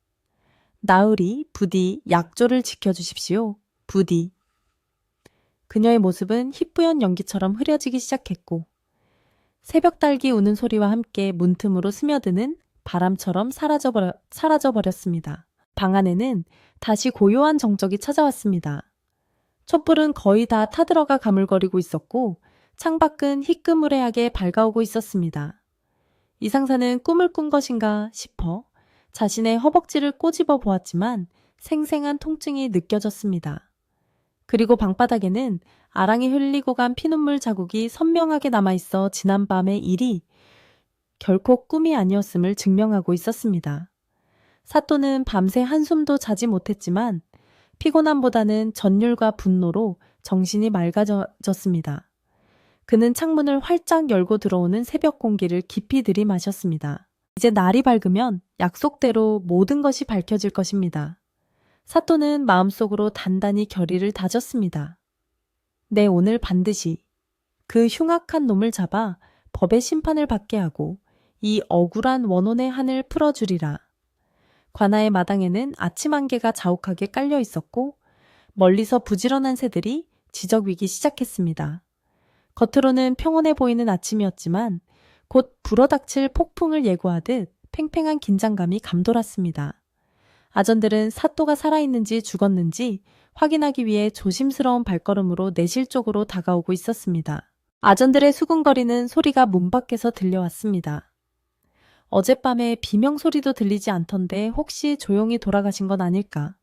나으리, 부디 약조를 지켜주십시오. 부디. 그녀의 모습은 희뿌연 연기처럼 흐려지기 시작했고 새벽 달기 우는 소리와 함께 문틈으로 스며드는 바람처럼 사라져버렸습니다. 방 안에는 다시 고요한 정적이 찾아왔습니다. 촛불은 거의 다 타들어가 가물거리고 있었고 창밖은 희끄무레하게 밝아오고 있었습니다. 이 상사는 꿈을 꾼 것인가 싶어 자신의 허벅지를 꼬집어 보았지만 생생한 통증이 느껴졌습니다. 그리고 방바닥에는 아랑이 흘리고 간 피눈물 자국이 선명하게 남아있어 지난밤의 일이 결코 꿈이 아니었음을 증명하고 있었습니다. 사또는 밤새 한숨도 자지 못했지만 피곤함보다는 전율과 분노로 정신이 맑아졌습니다. 그는 창문을 활짝 열고 들어오는 새벽 공기를 깊이 들이마셨습니다. 이제 날이 밝으면 약속대로 모든 것이 밝혀질 것입니다. 사또는 마음속으로 단단히 결의를 다졌습니다. 네, 오늘 반드시 그 흉악한 놈을 잡아 법의 심판을 받게 하고 이 억울한 원혼의 한을 풀어주리라. 관아의 마당에는 아침 안개가 자욱하게 깔려 있었고 멀리서 부지런한 새들이 지저귀기 시작했습니다. 겉으로는 평온해 보이는 아침이었지만 곧 불어닥칠 폭풍을 예고하듯 팽팽한 긴장감이 감돌았습니다. 아전들은 사또가 살아있는지 죽었는지 확인하기 위해 조심스러운 발걸음으로 내실 쪽으로 다가오고 있었습니다. 아전들의 수군거리는 소리가 문 밖에서 들려왔습니다. 어젯밤에 비명소리도 들리지 않던데 혹시 조용히 돌아가신 건 아닐까?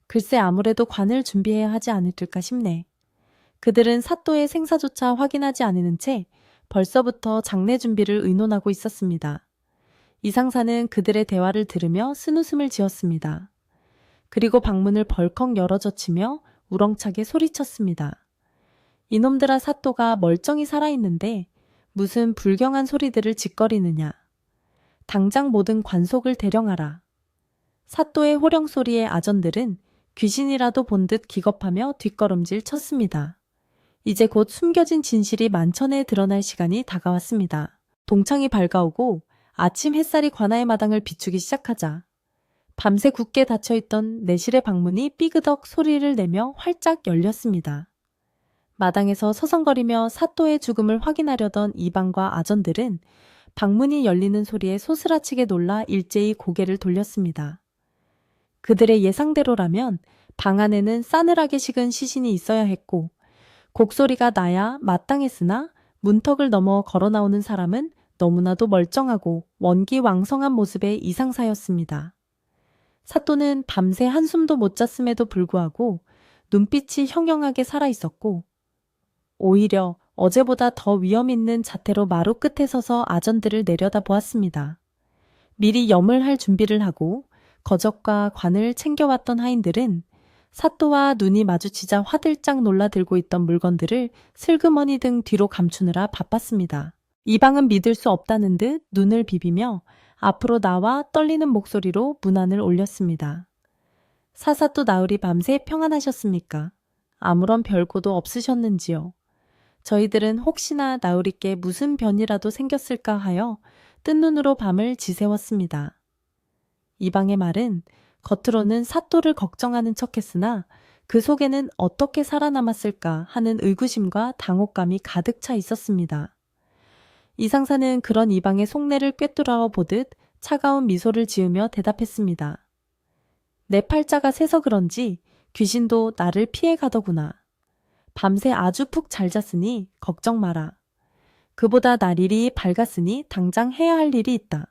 글쎄 아무래도 관을 준비해야 하지 않을까 싶네. 그들은 사또의 생사조차 확인하지 않은 채 벌써부터 장례 준비를 의논하고 있었습니다. 이 상사는 그들의 대화를 들으며 쓴웃음을 지었습니다. 그리고 방문을 벌컥 열어젖히며 우렁차게 소리쳤습니다. 이놈들아, 사또가 멀쩡히 살아있는데 무슨 불경한 소리들을 짓거리느냐. 당장 모든 관속을 대령하라. 사또의 호령소리에 아전들은 귀신이라도 본 듯 기겁하며 뒷걸음질 쳤습니다. 이제 곧 숨겨진 진실이 만천에 드러날 시간이 다가왔습니다. 동창이 밝아오고 아침 햇살이 관아의 마당을 비추기 시작하자 밤새 굳게 닫혀있던 내실의 방문이 삐그덕 소리를 내며 활짝 열렸습니다. 마당에서 서성거리며 사또의 죽음을 확인하려던 이방과 아전들은 방문이 열리는 소리에 소스라치게 놀라 일제히 고개를 돌렸습니다. 그들의 예상대로라면 방 안에는 싸늘하게 식은 시신이 있어야 했고 곡소리가 나야 마땅했으나 문턱을 넘어 걸어 나오는 사람은 너무나도 멀쩡하고 원기왕성한 모습의 이상사였습니다. 사또는 밤새 한숨도 못 잤음에도 불구하고 눈빛이 형형하게 살아있었고 오히려 어제보다 더 위험 있는 자태로 마루 끝에 서서 아전들을 내려다보았습니다. 미리 염을 할 준비를 하고 거적과 관을 챙겨왔던 하인들은 사또와 눈이 마주치자 화들짝 놀라 들고 있던 물건들을 슬그머니 등 뒤로 감추느라 바빴습니다. 이방은 믿을 수 없다는 듯 눈을 비비며 앞으로 나와 떨리는 목소리로 문안을 올렸습니다. 사사또 나으리 밤새 평안하셨습니까? 아무런 별고도 없으셨는지요? 저희들은 혹시나 나으리께 무슨 변이라도 생겼을까 하여 뜬 눈으로 밤을 지새웠습니다. 이방의 말은 겉으로는 사또를 걱정하는 척했으나 그 속에는 어떻게 살아남았을까 하는 의구심과 당혹감이 가득 차 있었습니다. 이상사는 그런 이방의 속내를 꿰뚫어 보듯 차가운 미소를 지으며 대답했습니다. 내 팔자가 세서 그런지 귀신도 나를 피해 가더구나. 밤새 아주 푹 잘 잤으니 걱정 마라. 그보다 날일이 밝았으니 당장 해야 할 일이 있다.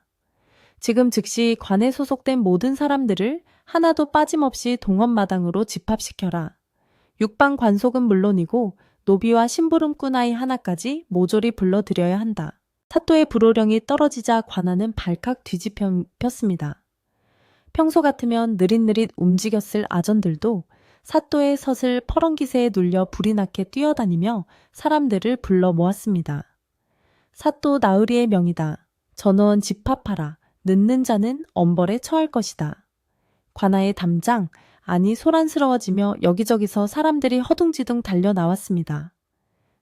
지금 즉시 관에 소속된 모든 사람들을 하나도 빠짐없이 동원마당으로 집합시켜라. 육방 관속은 물론이고 노비와 심부름꾼 아이 하나까지 모조리 불러들여야 한다. 사또의 불호령이 떨어지자 관아는 발칵 뒤집혔습니다. 평소 같으면 느릿느릿 움직였을 아전들도 사또의 섯을 퍼렁기새에 눌려 불이 나게 뛰어다니며 사람들을 불러 모았습니다. 사또 나으리의 명이다. 전원 집합하라. 늦는 자는 엄벌에 처할 것이다. 관아의 담장, 아니 소란스러워지며 여기저기서 사람들이 허둥지둥 달려나왔습니다.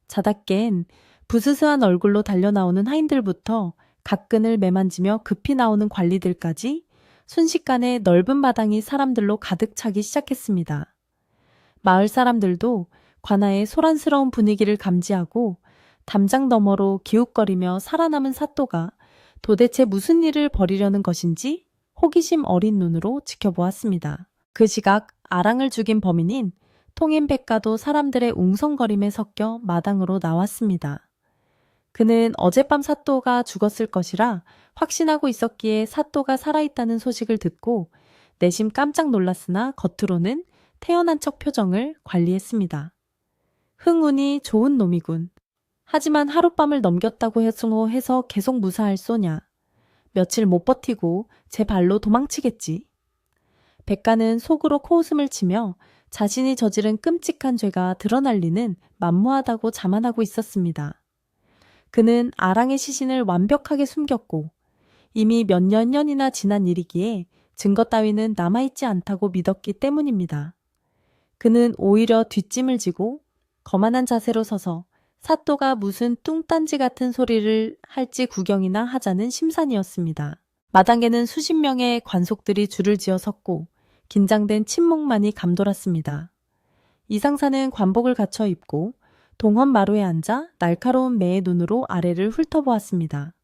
자다 깬 부스스한 얼굴로 달려나오는 하인들부터 각근을 매만지며 급히 나오는 관리들까지 순식간에 넓은 마당이 사람들로 가득 차기 시작했습니다. 마을 사람들도 관아의 소란스러운 분위기를 감지하고 담장 너머로 기웃거리며 살아남은 사또가 도대체 무슨 일을 벌이려는 것인지 호기심 어린 눈으로 지켜보았습니다. 그 시각 아랑을 죽인 범인인 통인백가도 사람들의 웅성거림에 섞여 마당으로 나왔습니다. 그는 어젯밤 사또가 죽었을 것이라 확신하고 있었기에 사또가 살아있다는 소식을 듣고 내심 깜짝 놀랐으나 겉으로는 태연한 척 표정을 관리했습니다. 흥운이 좋은 놈이군. 하지만 하룻밤을 넘겼다고 해서 계속 무사할 소냐. 며칠 못 버티고 제 발로 도망치겠지. 백가는 속으로 코웃음을 치며 자신이 저지른 끔찍한 죄가 드러날 리는 만무하다고 자만하고 있었습니다. 그는 아랑의 시신을 완벽하게 숨겼고 이미 몇 년이나 지난 일이기에 증거 따위는 남아있지 않다고 믿었기 때문입니다. 그는 오히려 뒷짐을 지고 거만한 자세로 서서 사또가 무슨 뚱딴지 같은 소리를 할지 구경이나 하자는 심산이었습니다. 마당에는 수십 명의 관속들이 줄을 지어 섰고 긴장된 침묵만이 감돌았습니다. 이상사는 관복을 갖춰 입고 동헌 마루에 앉아 날카로운 매의 눈으로 아래를 훑어보았습니다.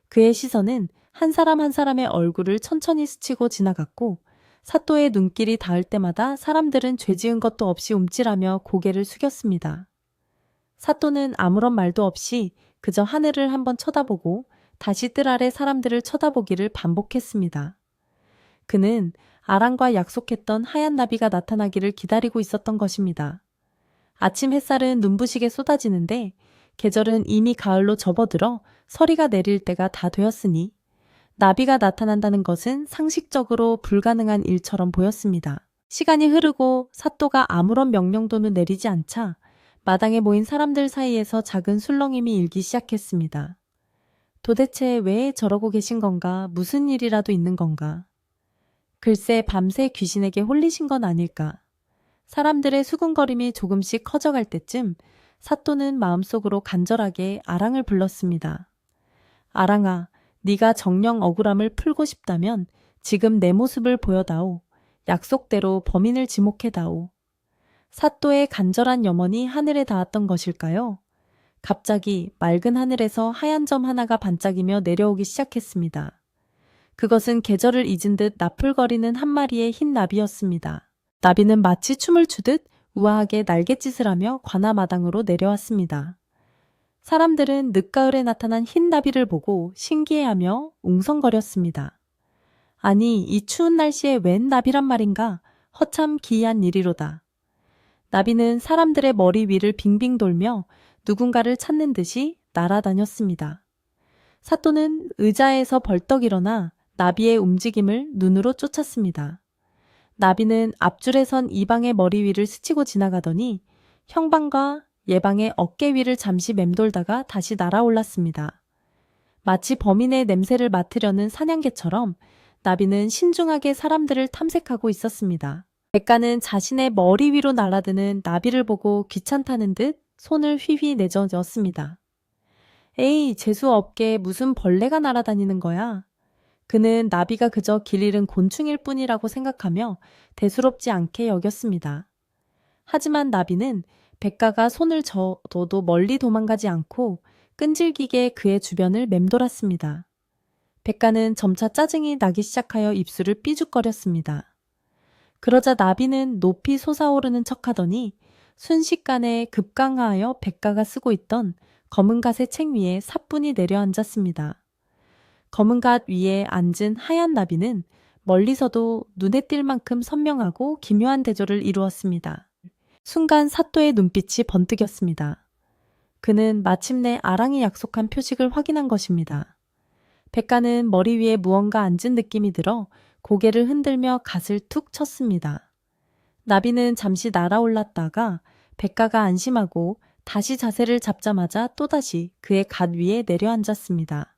그의 시선은 한 사람 한 사람의 얼굴을 천천히 스치고 지나갔고 사또의 눈길이 닿을 때마다 사람들은 죄 지은 것도 없이 움찔하며 고개를 숙였습니다. 사또는 아무런 말도 없이 그저 하늘을 한번 쳐다보고 다시 뜰 아래 사람들을 쳐다보기를 반복했습니다. 그는 아랑과 약속했던 하얀 나비가 나타나기를 기다리고 있었던 것입니다. 아침 햇살은 눈부시게 쏟아지는데 계절은 이미 가을로 접어들어 서리가 내릴 때가 다 되었으니 나비가 나타난다는 것은 상식적으로 불가능한 일처럼 보였습니다. 시간이 흐르고 사또가 아무런 명령도는 내리지 않자 마당에 모인 사람들 사이에서 작은 술렁임이 일기 시작했습니다. 도대체 왜 저러고 계신 건가? 무슨 일이라도 있는 건가? 글쎄 밤새 귀신에게 홀리신 건 아닐까? 사람들의 수군거림이 조금씩 커져갈 때쯤 사또는 마음속으로 간절하게 아랑을 불렀습니다. 아랑아, 네가 정령 억울함을 풀고 싶다면 지금 내 모습을 보여다오. 약속대로 범인을 지목해다오. 사또의 간절한 염원이 하늘에 닿았던 것일까요? 갑자기 맑은 하늘에서 하얀 점 하나가 반짝이며 내려오기 시작했습니다. 그것은 계절을 잊은 듯 나풀거리는 한 마리의 흰 나비였습니다. 나비는 마치 춤을 추듯 우아하게 날갯짓을 하며 관아 마당으로 내려왔습니다. 사람들은 늦가을에 나타난 흰 나비를 보고 신기해하며 웅성거렸습니다. 아니, 이 추운 날씨에 웬 나비란 말인가? 허참 기이한 일이로다. 나비는 사람들의 머리 위를 빙빙 돌며 누군가를 찾는 듯이 날아다녔습니다. 사또는 의자에서 벌떡 일어나 나비의 움직임을 눈으로 쫓았습니다. 나비는 앞줄에 선 이방의 머리 위를 스치고 지나가더니 형방과 예방의 어깨 위를 잠시 맴돌다가 다시 날아올랐습니다. 마치 범인의 냄새를 맡으려는 사냥개처럼 나비는 신중하게 사람들을 탐색하고 있었습니다. 백가는 자신의 머리 위로 날아드는 나비를 보고 귀찮다는 듯 손을 휘휘 내저었습니다. 에이, 재수 없게 무슨 벌레가 날아다니는 거야. 그는 나비가 그저 길 잃은 곤충일 뿐이라고 생각하며 대수롭지 않게 여겼습니다. 하지만 나비는 백가가 손을 져도 멀리 도망가지 않고 끈질기게 그의 주변을 맴돌았습니다. 백가는 점차 짜증이 나기 시작하여 입술을 삐죽거렸습니다. 그러자 나비는 높이 솟아오르는 척하더니 순식간에 급강하여 백가가 쓰고 있던 검은 갓의 책 위에 사뿐히 내려앉았습니다. 검은 갓 위에 앉은 하얀 나비는 멀리서도 눈에 띌 만큼 선명하고 기묘한 대조를 이루었습니다. 순간 사또의 눈빛이 번뜩였습니다. 그는 마침내 아랑이 약속한 표식을 확인한 것입니다. 백가는 머리 위에 무언가 앉은 느낌이 들어 고개를 흔들며 갓을 툭 쳤습니다. 나비는 잠시 날아올랐다가 백가가 안심하고 다시 자세를 잡자마자 또다시 그의 갓 위에 내려앉았습니다.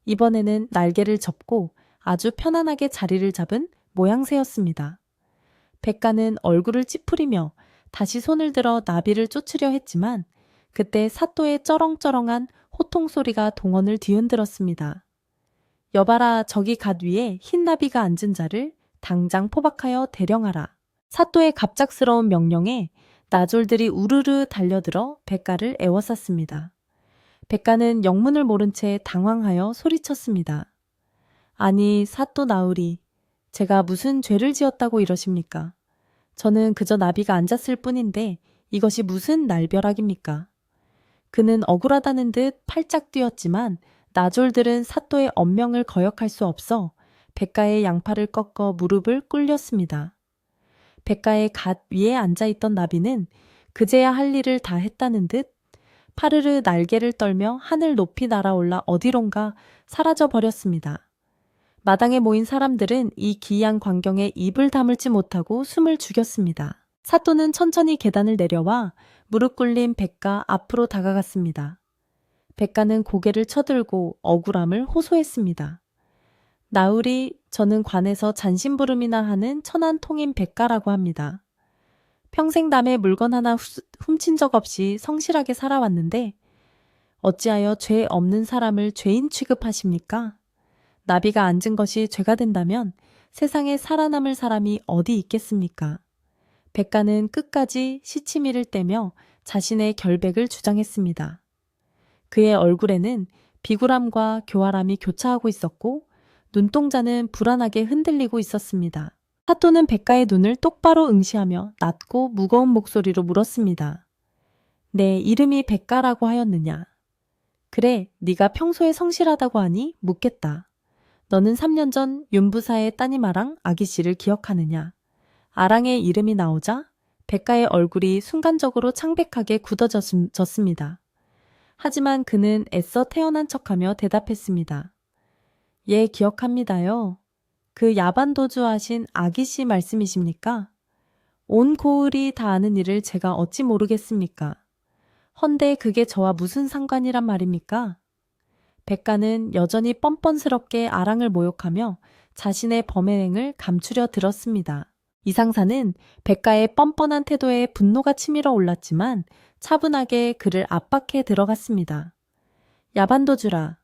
이번에는 날개를 접고 아주 편안하게 자리를 잡은 모양새였습니다. 백가는 얼굴을 찌푸리며 다시 손을 들어 나비를 쫓으려 했지만 그때 사또의 쩌렁쩌렁한 호통 소리가 동원을 뒤흔들었습니다. 여봐라, 저기 갓 위에 흰 나비가 앉은 자를 당장 포박하여 대령하라. 사또의 갑작스러운 명령에 나졸들이 우르르 달려들어 백가를 에워쌌습니다. 백가는 영문을 모른 채 당황하여 소리쳤습니다. 아니, 사또 나으리, 제가 무슨 죄를 지었다고 이러십니까? 저는 그저 나비가 앉았을 뿐인데 이것이 무슨 날벼락입니까? 그는 억울하다는 듯 팔짝 뛰었지만 나졸들은 사또의 엄명을 거역할 수 없어 백가의 양팔을 꺾어 무릎을 꿇렸습니다. 백가의 갓 위에 앉아있던 나비는 그제야 할 일을 다 했다는 듯 파르르 날개를 떨며 하늘 높이 날아올라 어디론가 사라져 버렸습니다. 마당에 모인 사람들은 이 기이한 광경에 입을 다물지 못하고 숨을 죽였습니다. 사또는 천천히 계단을 내려와 무릎 꿇린 백가 앞으로 다가갔습니다. 백가는 고개를 쳐들고 억울함을 호소했습니다. 나으리, 저는 관에서 잔심부름이나 하는 천한 통인 백가라고 합니다. 평생 남의 물건 하나 훔친 적 없이 성실하게 살아왔는데 어찌하여 죄 없는 사람을 죄인 취급하십니까? 나비가 앉은 것이 죄가 된다면 세상에 살아남을 사람이 어디 있겠습니까? 백가는 끝까지 시치미를 떼며 자신의 결백을 주장했습니다. 그의 얼굴에는 비굴함과 교활함이 교차하고 있었고 눈동자는 불안하게 흔들리고 있었습니다. 사또는 백가의 눈을 똑바로 응시하며 낮고 무거운 목소리로 물었습니다. 내 이름이 백가라고 하였느냐? 그래, 네가 평소에 성실하다고 하니 묻겠다. 너는 3년 전 윤부사의 따님 아랑 아기씨를 기억하느냐? 아랑의 이름이 나오자 백가의 얼굴이 순간적으로 창백하게 굳어졌습니다. 하지만 그는 애써 태어난 척하며 대답했습니다. 예, 기억합니다요. 그 야반도주하신 아기씨 말씀이십니까? 온 고을이 다 아는 일을 제가 어찌 모르겠습니까? 헌데 그게 저와 무슨 상관이란 말입니까? 백가는 여전히 뻔뻔스럽게 아랑을 모욕하며 자신의 범행을 감추려 들었습니다. 이상사는 백가의 뻔뻔한 태도에 분노가 치밀어 올랐지만 차분하게 그를 압박해 들어갔습니다. 야반도주라,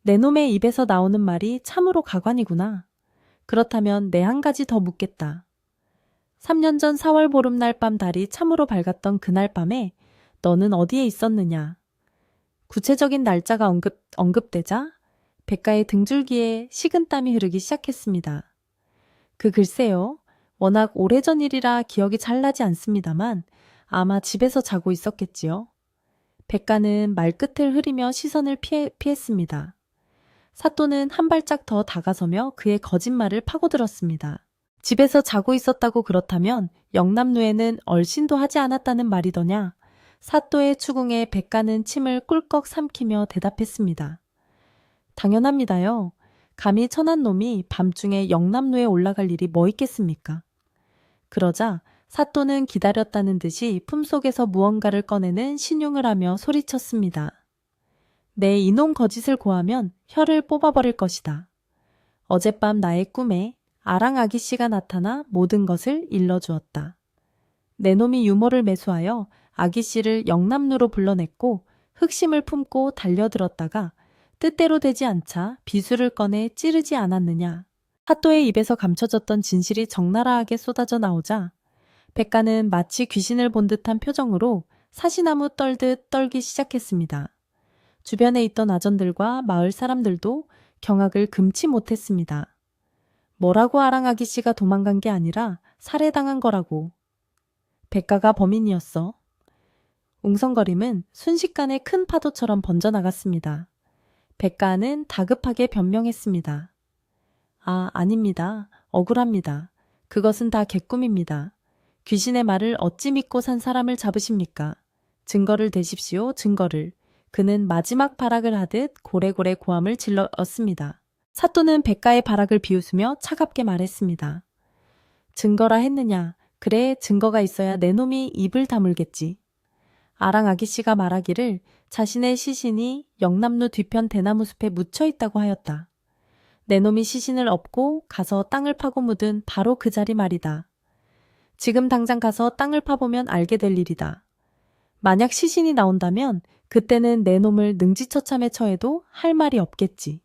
내 놈의 입에서 나오는 말이 참으로 가관이구나. 그렇다면 내 한 가지 더 묻겠다. 3년 전 4월 보름날 밤 달이 참으로 밝았던 그날 밤에 너는 어디에 있었느냐? 구체적인 날짜가 언급되자 백가의 등줄기에 식은땀이 흐르기 시작했습니다. 그 글쎄요. 워낙 오래전 일이라 기억이 잘 나지 않습니다만 아마 집에서 자고 있었겠지요. 백가는 말끝을 흐리며 시선을 피했습니다. 사또는 한 발짝 더 다가서며 그의 거짓말을 파고들었습니다. 집에서 자고 있었다고 그렇다면 영남루에는 얼씬도 하지 않았다는 말이더냐? 사또의 추궁에 백가는 침을 꿀꺽 삼키며 대답했습니다. 당연합니다요. 감히 천한 놈이 밤중에 영남루에 올라갈 일이 뭐 있겠습니까? 그러자 사또는 기다렸다는 듯이 품속에서 무언가를 꺼내는 신용을 하며 소리쳤습니다. 내 이놈 거짓을 고하면 혀를 뽑아버릴 것이다. 어젯밤 나의 꿈에 아랑 아기씨가 나타나 모든 것을 일러주었다. 내 놈이 유모를 매수하여 아기씨를 영남루로 불러냈고 흑심을 품고 달려들었다가 뜻대로 되지 않자 비수를 꺼내 찌르지 않았느냐. 사또의 입에서 감춰졌던 진실이 적나라하게 쏟아져 나오자 백가는 마치 귀신을 본 듯한 표정으로 사시나무 떨듯 떨기 시작했습니다. 주변에 있던 아전들과 마을 사람들도 경악을 금치 못했습니다. 뭐라고 아랑 아기씨가 도망간 게 아니라 살해당한 거라고. 백가가 범인이었어. 웅성거림은 순식간에 큰 파도처럼 번져나갔습니다. 백가는 다급하게 변명했습니다. 아, 아닙니다. 억울합니다. 그것은 다 개꿈입니다. 귀신의 말을 어찌 믿고 산 사람을 잡으십니까? 증거를 대십시오, 증거를. 그는 마지막 발악을 하듯 고래고래 고함을 질렀습니다. 사또는 백가의 발악을 비웃으며 차갑게 말했습니다. 증거라 했느냐? 그래, 증거가 있어야 내 놈이 입을 다물겠지. 아랑 아기씨가 말하기를 자신의 시신이 영남루 뒤편 대나무 숲에 묻혀 있다고 하였다. 내 놈이 시신을 엎고 가서 땅을 파고 묻은 바로 그 자리 말이다. 지금 당장 가서 땅을 파보면 알게 될 일이다. 만약 시신이 나온다면 그때는 내 놈을 능지처참에 처해도 할 말이 없겠지.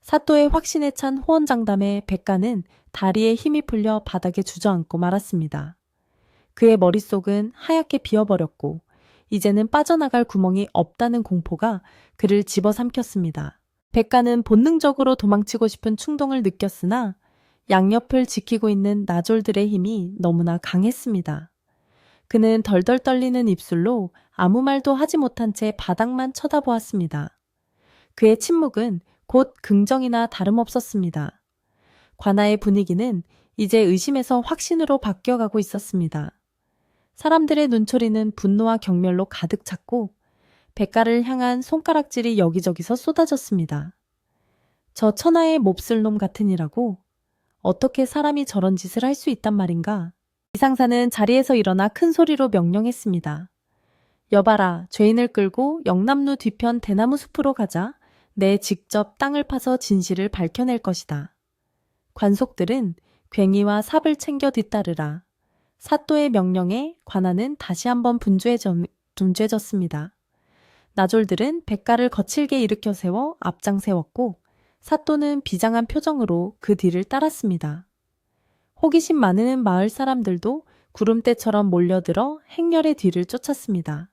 사또의 확신에 찬 호언장담에 백가는 다리에 힘이 풀려 바닥에 주저앉고 말았습니다. 그의 머릿속은 하얗게 비어버렸고 이제는 빠져나갈 구멍이 없다는 공포가 그를 집어삼켰습니다. 백가는 본능적으로 도망치고 싶은 충동을 느꼈으나 양옆을 지키고 있는 나졸들의 힘이 너무나 강했습니다. 그는 덜덜 떨리는 입술로 아무 말도 하지 못한 채 바닥만 쳐다보았습니다. 그의 침묵은 곧 긍정이나 다름없었습니다. 관아의 분위기는 이제 의심에서 확신으로 바뀌어가고 있었습니다. 사람들의 눈초리는 분노와 경멸로 가득 찼고 백가를 향한 손가락질이 여기저기서 쏟아졌습니다. 저 천하의 몹쓸 놈 같으니라고? 어떻게 사람이 저런 짓을 할 수 있단 말인가? 이상사는 자리에서 일어나 큰 소리로 명령했습니다. 여봐라, 죄인을 끌고 영남루 뒤편 대나무 숲으로 가자. 내 직접 땅을 파서 진실을 밝혀낼 것이다. 관속들은 괭이와 삽을 챙겨 뒤따르라. 사또의 명령에 관아는 다시 한번 분주해졌습니다. 나졸들은 백가를 거칠게 일으켜 세워 앞장 세웠고 사또는 비장한 표정으로 그 뒤를 따랐습니다. 호기심 많은 마을 사람들도 구름대처럼 몰려들어 행렬의 뒤를 쫓았습니다.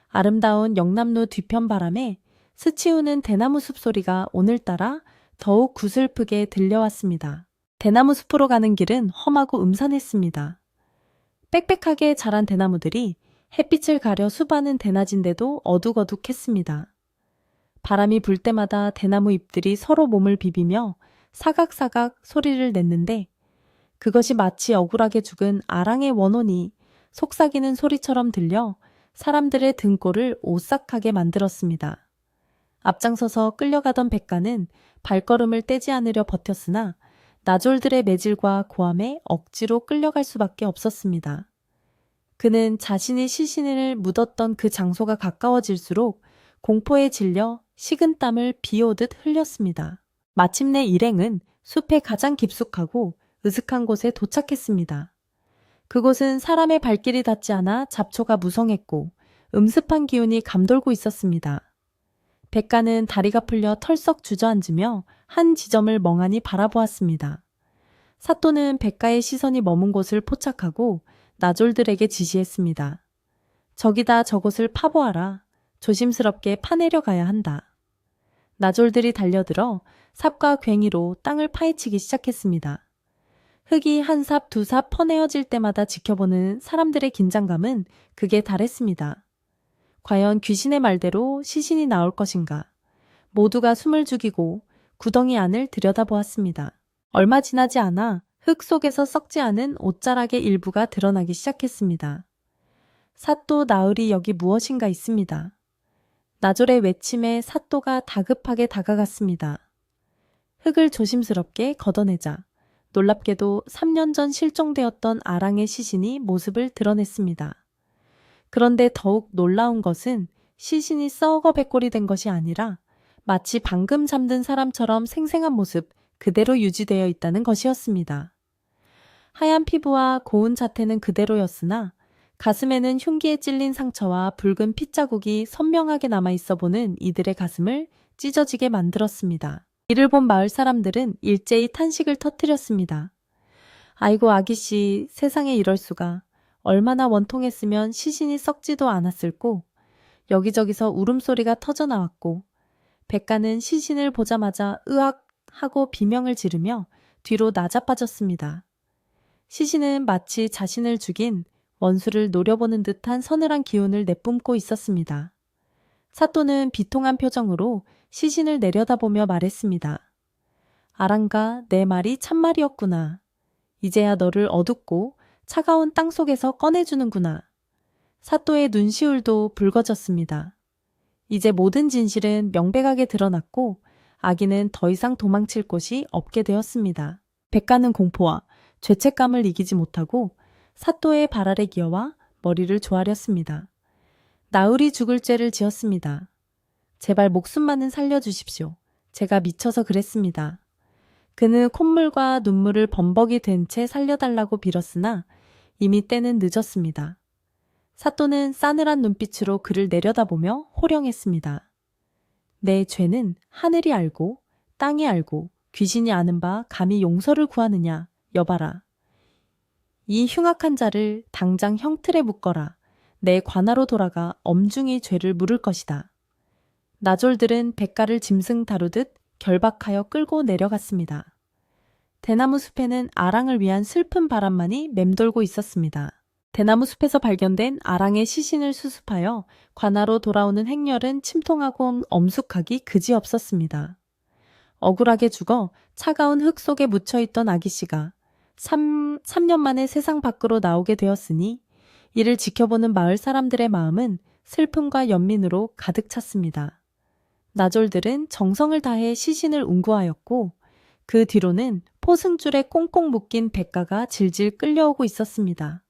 아름다운 영남루 뒤편 바람에 스치우는 대나무 숲 소리가 오늘따라 더욱 구슬프게 들려왔습니다. 대나무 숲으로 가는 길은 험하고 음산했습니다. 빽빽하게 자란 대나무들이 햇빛을 가려 수많은 대낮인데도 어둑어둑했습니다. 바람이 불 때마다 대나무 잎들이 서로 몸을 비비며 사각사각 소리를 냈는데 그것이 마치 억울하게 죽은 아랑의 원혼이 속삭이는 소리처럼 들려 사람들의 등골을 오싹하게 만들었습니다. 앞장서서 끌려가던 백가는 발걸음을 떼지 않으려 버텼으나 나졸들의 매질과 고함에 억지로 끌려갈 수밖에 없었습니다. 그는 자신이 시신을 묻었던 그 장소가 가까워질수록 공포에 질려 식은땀을 비오듯 흘렸습니다. 마침내 일행은 숲의 가장 깊숙하고 으슥한 곳에 도착했습니다. 그곳은 사람의 발길이 닿지 않아 잡초가 무성했고 음습한 기운이 감돌고 있었습니다. 백가는 다리가 풀려 털썩 주저앉으며 한 지점을 멍하니 바라보았습니다. 사또는 백가의 시선이 머문 곳을 포착하고 나졸들에게 지시했습니다. 저기다 저곳을 파보아라. 조심스럽게 파내려 가야 한다. 나졸들이 달려들어 삽과 괭이로 땅을 파헤치기 시작했습니다. 흙이 한 삽, 두 삽 퍼내어질 때마다 지켜보는 사람들의 긴장감은 극에 달했습니다. 과연 귀신의 말대로 시신이 나올 것인가? 모두가 숨을 죽이고 구덩이 안을 들여다보았습니다. 얼마 지나지 않아 흙 속에서 썩지 않은 옷자락의 일부가 드러나기 시작했습니다. 사또 나으리 여기 무엇인가 있습니다. 나졸의 외침에 사또가 다급하게 다가갔습니다. 흙을 조심스럽게 걷어내자 놀랍게도 3년 전 실종되었던 아랑의 시신이 모습을 드러냈습니다. 그런데 더욱 놀라운 것은 시신이 썩어 백골이 된 것이 아니라 마치 방금 잠든 사람처럼 생생한 모습 그대로 유지되어 있다는 것이었습니다. 하얀 피부와 고운 자태는 그대로였으나 가슴에는 흉기에 찔린 상처와 붉은 핏자국이 선명하게 남아있어 보는 이들의 가슴을 찢어지게 만들었습니다. 이를 본 마을 사람들은 일제히 탄식을 터뜨렸습니다. 아이고 아기씨, 세상에 이럴 수가. 얼마나 원통했으면 시신이 썩지도 않았을꼬. 여기저기서 울음소리가 터져나왔고 백가는 시신을 보자마자 으악 하고 비명을 지르며 뒤로 나자빠졌습니다. 시신은 마치 자신을 죽인 원수를 노려보는 듯한 서늘한 기운을 내뿜고 있었습니다. 사또는 비통한 표정으로 시신을 내려다보며 말했습니다. 아랑가, 내 말이 참말이었구나. 이제야 너를 어둡고 차가운 땅 속에서 꺼내주는구나. 사또의 눈시울도 붉어졌습니다. 이제 모든 진실은 명백하게 드러났고 아기는 더 이상 도망칠 곳이 없게 되었습니다. 백가는 공포와 죄책감을 이기지 못하고 사또의 발 아래 기어와 머리를 조아렸습니다. 나으리 죽을 죄를 지었습니다. 제발 목숨만은 살려주십시오. 제가 미쳐서 그랬습니다. 그는 콧물과 눈물을 범벅이 된 채 살려달라고 빌었으나 이미 때는 늦었습니다. 사또는 싸늘한 눈빛으로 그를 내려다보며 호령했습니다. 내 죄는 하늘이 알고 땅이 알고 귀신이 아는 바 감히 용서를 구하느냐, 여봐라. 이 흉악한 자를 당장 형틀에 묶어라. 내 관하로 돌아가 엄중히 죄를 물을 것이다. 나졸들은 백가를 짐승 다루듯 결박하여 끌고 내려갔습니다. 대나무 숲에는 아랑을 위한 슬픈 바람만이 맴돌고 있었습니다. 대나무 숲에서 발견된 아랑의 시신을 수습하여 관하로 돌아오는 행렬은 침통하고 엄숙하기 그지없었습니다. 억울하게 죽어 차가운 흙 속에 묻혀있던 아기씨가 3년 만에 세상 밖으로 나오게 되었으니 이를 지켜보는 마을 사람들의 마음은 슬픔과 연민으로 가득 찼습니다. 나졸들은 정성을 다해 시신을 운구하였고 그 뒤로는 포승줄에 꽁꽁 묶인 백가가 질질 끌려오고 있었습니다.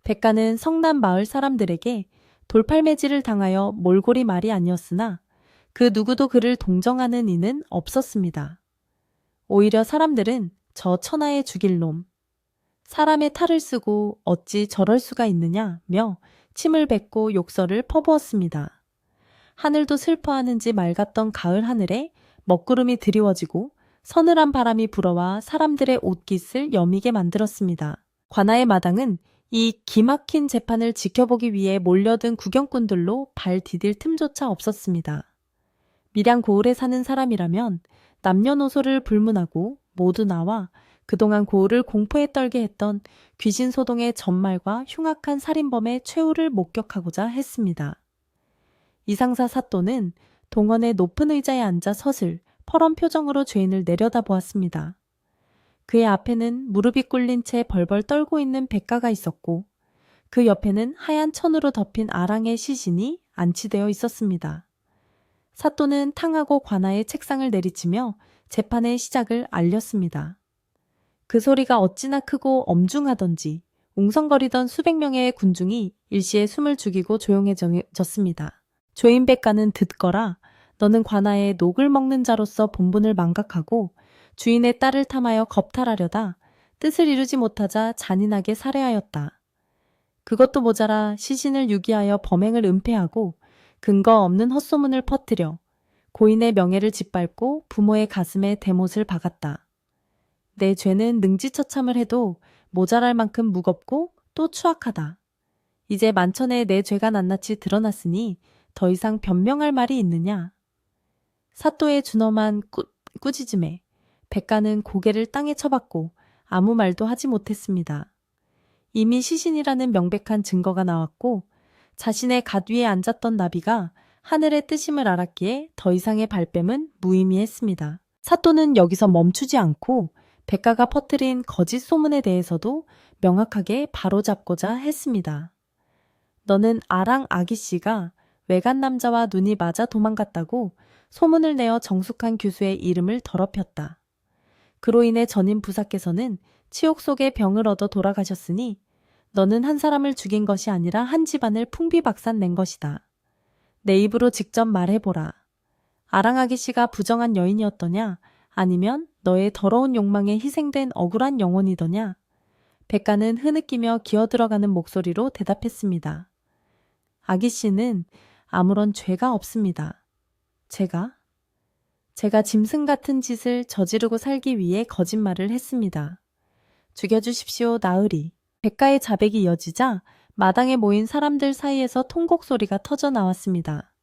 백가는 성남 마을 사람들에게 돌팔매질을 당하여 몰골이 말이 아니었으나 그 누구도 그를 동정하는 이는 없었습니다. 오히려 사람들은 저 천하의 죽일 놈, 사람의 탈을 쓰고 어찌 저럴 수가 있느냐며 침을 뱉고 욕설을 퍼부었습니다. 하늘도 슬퍼하는지 맑았던 가을 하늘에 먹구름이 드리워지고 서늘한 바람이 불어와 사람들의 옷깃을 여미게 만들었습니다. 관아의 마당은 이 기막힌 재판을 지켜보기 위해 몰려든 구경꾼들로 발 디딜 틈조차 없었습니다. 밀양 고을에 사는 사람이라면 남녀노소를 불문하고 모두 나와 그동안 고을을 공포에 떨게 했던 귀신 소동의 전말과 흉악한 살인범의 최후를 목격하고자 했습니다. 이상사 사또는 동원의 높은 의자에 앉아 서슬 퍼런 표정으로 죄인을 내려다보았습니다. 그의 앞에는 무릎이 꿇린 채 벌벌 떨고 있는 백가가 있었고 그 옆에는 하얀 천으로 덮인 아랑의 시신이 안치되어 있었습니다. 사또는 탕하고 관아의 책상을 내리치며 재판의 시작을 알렸습니다. 그 소리가 어찌나 크고 엄중하던지 웅성거리던 수백 명의 군중이 일시에 숨을 죽이고 조용해졌습니다. 죄인 백가는 듣거라. 너는 관아의 녹을 먹는 자로서 본분을 망각하고 주인의 딸을 탐하여 겁탈하려다 뜻을 이루지 못하자 잔인하게 살해하였다. 그것도 모자라 시신을 유기하여 범행을 은폐하고 근거 없는 헛소문을 퍼뜨려 고인의 명예를 짓밟고 부모의 가슴에 대못을 박았다. 내 죄는 능지처참을 해도 모자랄 만큼 무겁고 또 추악하다. 이제 만천에 내 죄가 낱낱이 드러났으니 더 이상 변명할 말이 있느냐. 사또의 준엄한 꾸짖음에 백가는 고개를 땅에 쳐박고 아무 말도 하지 못했습니다. 이미 시신이라는 명백한 증거가 나왔고 자신의 갓 위에 앉았던 나비가 하늘의 뜻임을 알았기에 더 이상의 발뺌은 무의미했습니다. 사또는 여기서 멈추지 않고 백가가 퍼뜨린 거짓 소문에 대해서도 명확하게 바로잡고자 했습니다. 너는 아랑 아기씨가 외간 남자와 눈이 맞아 도망갔다고 소문을 내어 정숙한 교수의 이름을 더럽혔다. 그로 인해 전임 부사께서는 치욕 속에 병을 얻어 돌아가셨으니 너는 한 사람을 죽인 것이 아니라 한 집안을 풍비박산 낸 것이다. 내 입으로 직접 말해보라. 아랑아기 씨가 부정한 여인이었더냐? 아니면 너의 더러운 욕망에 희생된 억울한 영혼이더냐? 백가는 흐느끼며 기어들어가는 목소리로 대답했습니다. 아기씨는 아무런 죄가 없습니다. 제가 짐승 같은 짓을 저지르고 살기 위해 거짓말을 했습니다. 죽여주십시오, 나으리. 백가의 자백이 이어지자 마당에 모인 사람들 사이에서 통곡 소리가 터져 나왔습니다.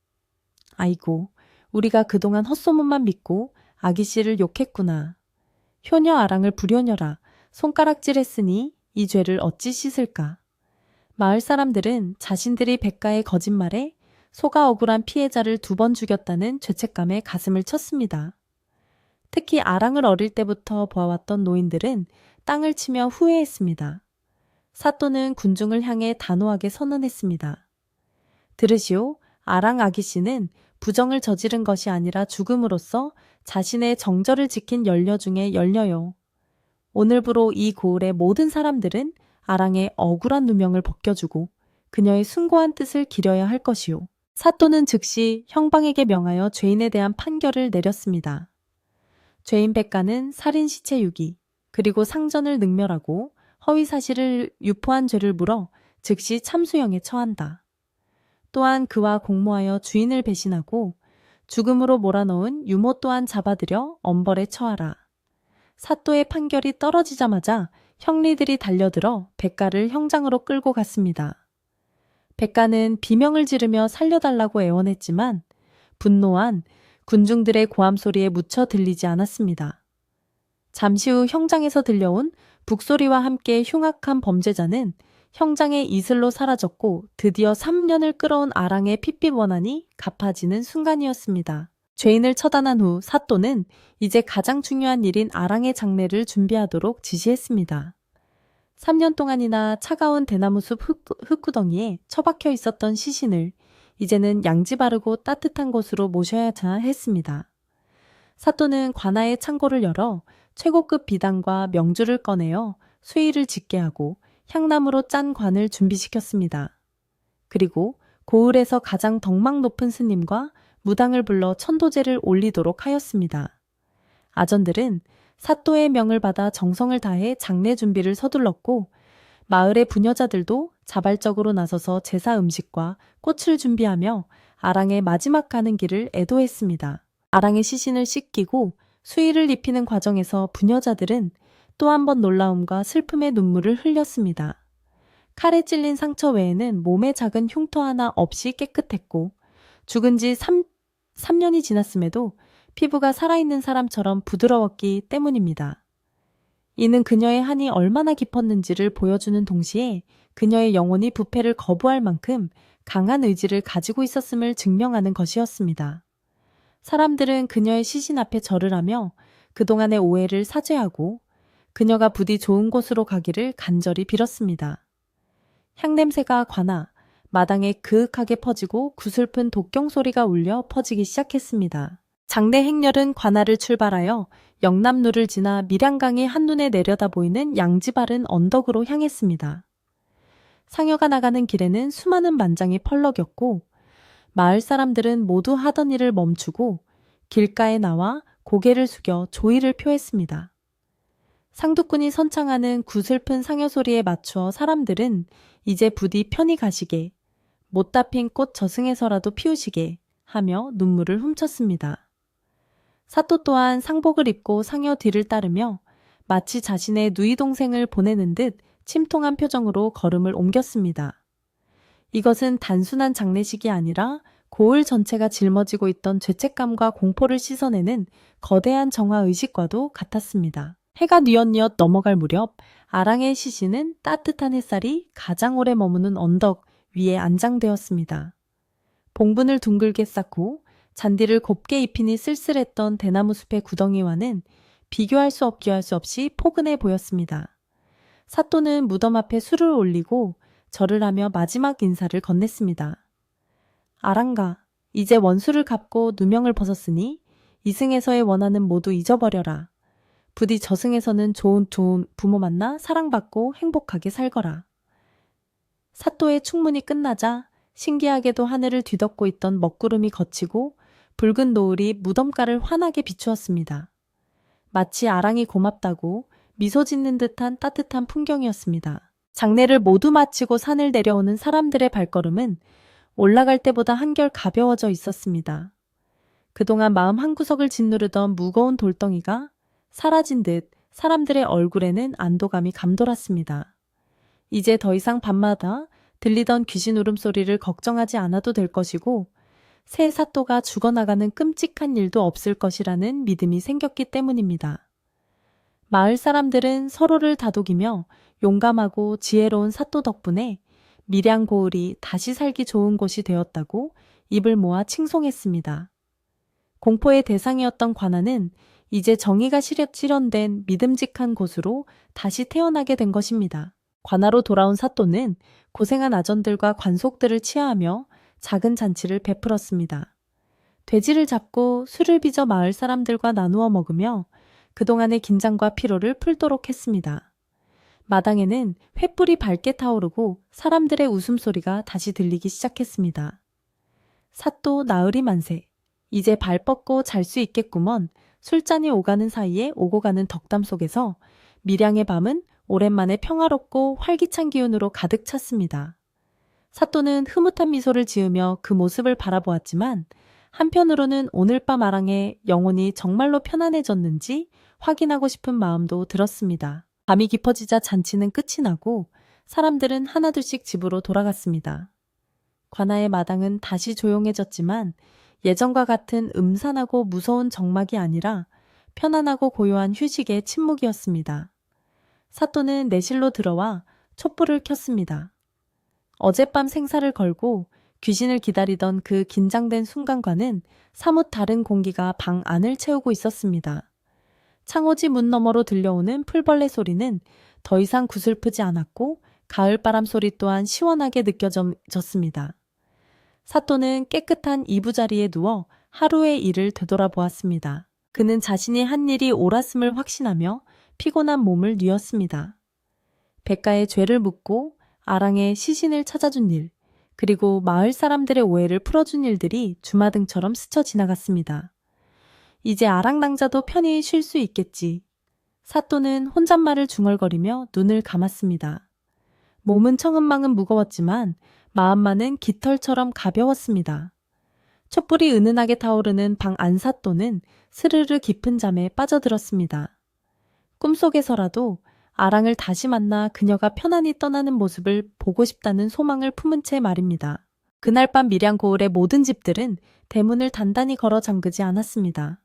아이고, 우리가 그동안 헛소문만 믿고 아기씨를 욕했구나. 효녀 아랑을 불효녀라 손가락질했으니 이 죄를 어찌 씻을까. 마을 사람들은 자신들이 백가의 거짓말에 속아 억울한 피해자를 2번 죽였다는 죄책감에 가슴을 쳤습니다. 특히 아랑을 어릴 때부터 보아왔던 노인들은 땅을 치며 후회했습니다. 사또는 군중을 향해 단호하게 선언했습니다. 들으시오, 아랑 아기씨는 부정을 저지른 것이 아니라 죽음으로써 자신의 정절을 지킨 연료 중에 연료요. 오늘부로 이 고을의 모든 사람들은 아랑의 억울한 누명을 벗겨주고 그녀의 숭고한 뜻을 기려야 할 것이오. 사또는 즉시 형방에게 명하여 죄인에 대한 판결을 내렸습니다. 죄인 백가는 살인 시체 유기, 그리고 상전을 능멸하고 허위 사실을 유포한 죄를 물어 즉시 참수형에 처한다. 또한 그와 공모하여 주인을 배신하고 죽음으로 몰아넣은 유모 또한 잡아들여 엄벌에 처하라. 사또의 판결이 떨어지자마자 형리들이 달려들어 백가를 형장으로 끌고 갔습니다. 백가는 비명을 지르며 살려달라고 애원했지만 분노한 군중들의 고함 소리에 묻혀 들리지 않았습니다. 잠시 후 형장에서 들려온 북소리와 함께 흉악한 범죄자는 형장의 이슬로 사라졌고 드디어 3년을 끌어온 아랑의 핏빛 원한이 갚아지는 순간이었습니다. 죄인을 처단한 후 사또는 이제 가장 중요한 일인 아랑의 장례를 준비하도록 지시했습니다. 3년 동안이나 차가운 대나무숲 흙구덩이에 처박혀 있었던 시신을 이제는 양지 바르고 따뜻한 곳으로 모셔야 했습니다. 사또는 관아의 창고를 열어 최고급 비단과 명주를 꺼내어 수의를 짓게 하고 향나무로 짠 관을 준비시켰습니다. 그리고 고을에서 가장 덕망 높은 스님과 무당을 불러 천도제를 올리도록 하였습니다. 아전들은 사또의 명을 받아 정성을 다해 장례 준비를 서둘렀고 마을의 부녀자들도 자발적으로 나서서 제사 음식과 꽃을 준비하며 아랑의 마지막 가는 길을 애도했습니다. 아랑의 시신을 씻기고 수의를 입히는 과정에서 부녀자들은 또 한 번 놀라움과 슬픔의 눈물을 흘렸습니다. 칼에 찔린 상처 외에는 몸에 작은 흉터 하나 없이 깨끗했고 죽은 지 3년이 지났음에도 피부가 살아있는 사람처럼 부드러웠기 때문입니다. 이는 그녀의 한이 얼마나 깊었는지를 보여주는 동시에 그녀의 영혼이 부패를 거부할 만큼 강한 의지를 가지고 있었음을 증명하는 것이었습니다. 사람들은 그녀의 시신 앞에 절을 하며 그동안의 오해를 사죄하고 그녀가 부디 좋은 곳으로 가기를 간절히 빌었습니다. 향냄새가 관아 마당에 그윽하게 퍼지고 구슬픈 독경 소리가 울려 퍼지기 시작했습니다. 장례 행렬은 관아를 출발하여 영남루를 지나 밀양강이 한눈에 내려다 보이는 양지 바른 언덕으로 향했습니다. 상여가 나가는 길에는 수많은 만장이 펄럭였고 마을 사람들은 모두 하던 일을 멈추고 길가에 나와 고개를 숙여 조의를 표했습니다. 상두꾼이 선창하는 구슬픈 상여 소리에 맞추어 사람들은 이제 부디 편히 가시게, 못다 핀 꽃 저승에서라도 피우시게 하며 눈물을 훔쳤습니다. 사또 또한 상복을 입고 상여 뒤를 따르며 마치 자신의 누이 동생을 보내는 듯 침통한 표정으로 걸음을 옮겼습니다. 이것은 단순한 장례식이 아니라 고을 전체가 짊어지고 있던 죄책감과 공포를 씻어내는 거대한 정화의식과도 같았습니다. 해가 뉘엿뉘엿 넘어갈 무렵 아랑의 시신은 따뜻한 햇살이 가장 오래 머무는 언덕 위에 안장되었습니다. 봉분을 둥글게 쌓고 잔디를 곱게 입히니 쓸쓸했던 대나무 숲의 구덩이와는 비교할 수 없이 포근해 보였습니다. 사또는 무덤 앞에 술을 올리고 절을 하며 마지막 인사를 건넸습니다. 아랑가, 이제 원수를 갚고 누명을 벗었으니 이승에서의 원한은 모두 잊어버려라. 부디 저승에서는 좋은 부모 만나 사랑받고 행복하게 살거라. 사또의 충문이 끝나자 신기하게도 하늘을 뒤덮고 있던 먹구름이 걷히고 붉은 노을이 무덤가를 환하게 비추었습니다. 마치 아랑이 고맙다고 미소 짓는 듯한 따뜻한 풍경이었습니다. 장례를 모두 마치고 산을 내려오는 사람들의 발걸음은 올라갈 때보다 한결 가벼워져 있었습니다. 그동안 마음 한구석을 짓누르던 무거운 돌덩이가 사라진 듯 사람들의 얼굴에는 안도감이 감돌았습니다. 이제 더 이상 밤마다 들리던 귀신 울음소리를 걱정하지 않아도 될 것이고 새 사또가 죽어나가는 끔찍한 일도 없을 것이라는 믿음이 생겼기 때문입니다. 마을 사람들은 서로를 다독이며 용감하고 지혜로운 사또 덕분에 밀양고을이 다시 살기 좋은 곳이 되었다고 입을 모아 칭송했습니다. 공포의 대상이었던 관아는 이제 정의가 실현된 믿음직한 곳으로 다시 태어나게 된 것입니다. 관아로 돌아온 사또는 고생한 아전들과 관속들을 치하하며 작은 잔치를 베풀었습니다. 돼지를 잡고 술을 빚어 마을 사람들과 나누어 먹으며 그동안의 긴장과 피로를 풀도록 했습니다. 마당에는 횃불이 밝게 타오르고 사람들의 웃음소리가 다시 들리기 시작했습니다. 사또 나으리 만세. 이제 발 뻗고 잘 수 있겠구먼. 술잔이 오가는 사이에 오고 가는 덕담 속에서 밀양의 밤은 오랜만에 평화롭고 활기찬 기운으로 가득 찼습니다. 사또는 흐뭇한 미소를 지으며 그 모습을 바라보았지만 한편으로는 오늘 밤 아랑의 영혼이 정말로 편안해졌는지 확인하고 싶은 마음도 들었습니다. 밤이 깊어지자 잔치는 끝이 나고 사람들은 하나둘씩 집으로 돌아갔습니다. 관아의 마당은 다시 조용해졌지만 예전과 같은 음산하고 무서운 정막이 아니라 편안하고 고요한 휴식의 침묵이었습니다. 사또는 내실로 들어와 촛불을 켰습니다. 어젯밤 생사를 걸고 귀신을 기다리던 그 긴장된 순간과는 사뭇 다른 공기가 방 안을 채우고 있었습니다. 창호지 문 너머로 들려오는 풀벌레 소리는 더 이상 구슬프지 않았고 가을바람 소리 또한 시원하게 느껴졌습니다. 사또는 깨끗한 이부자리에 누워 하루의 일을 되돌아보았습니다. 그는 자신이 한 일이 옳았음을 확신하며 피곤한 몸을 뉘었습니다. 백가의 죄를 묻고 아랑의 시신을 찾아준 일, 그리고 마을 사람들의 오해를 풀어준 일들이 주마등처럼 스쳐 지나갔습니다. 이제 아랑당자도 편히 쉴 수 있겠지. 사또는 혼잣말을 중얼거리며 눈을 감았습니다. 몸은 청은망은 무거웠지만 마음만은 깃털처럼 가벼웠습니다. 촛불이 은은하게 타오르는 방 안 사또는 스르르 깊은 잠에 빠져들었습니다. 꿈속에서라도 아랑을 다시 만나 그녀가 편안히 떠나는 모습을 보고 싶다는 소망을 품은 채 말입니다. 그날 밤 밀양 고을의 모든 집들은 대문을 단단히 걸어 잠그지 않았습니다.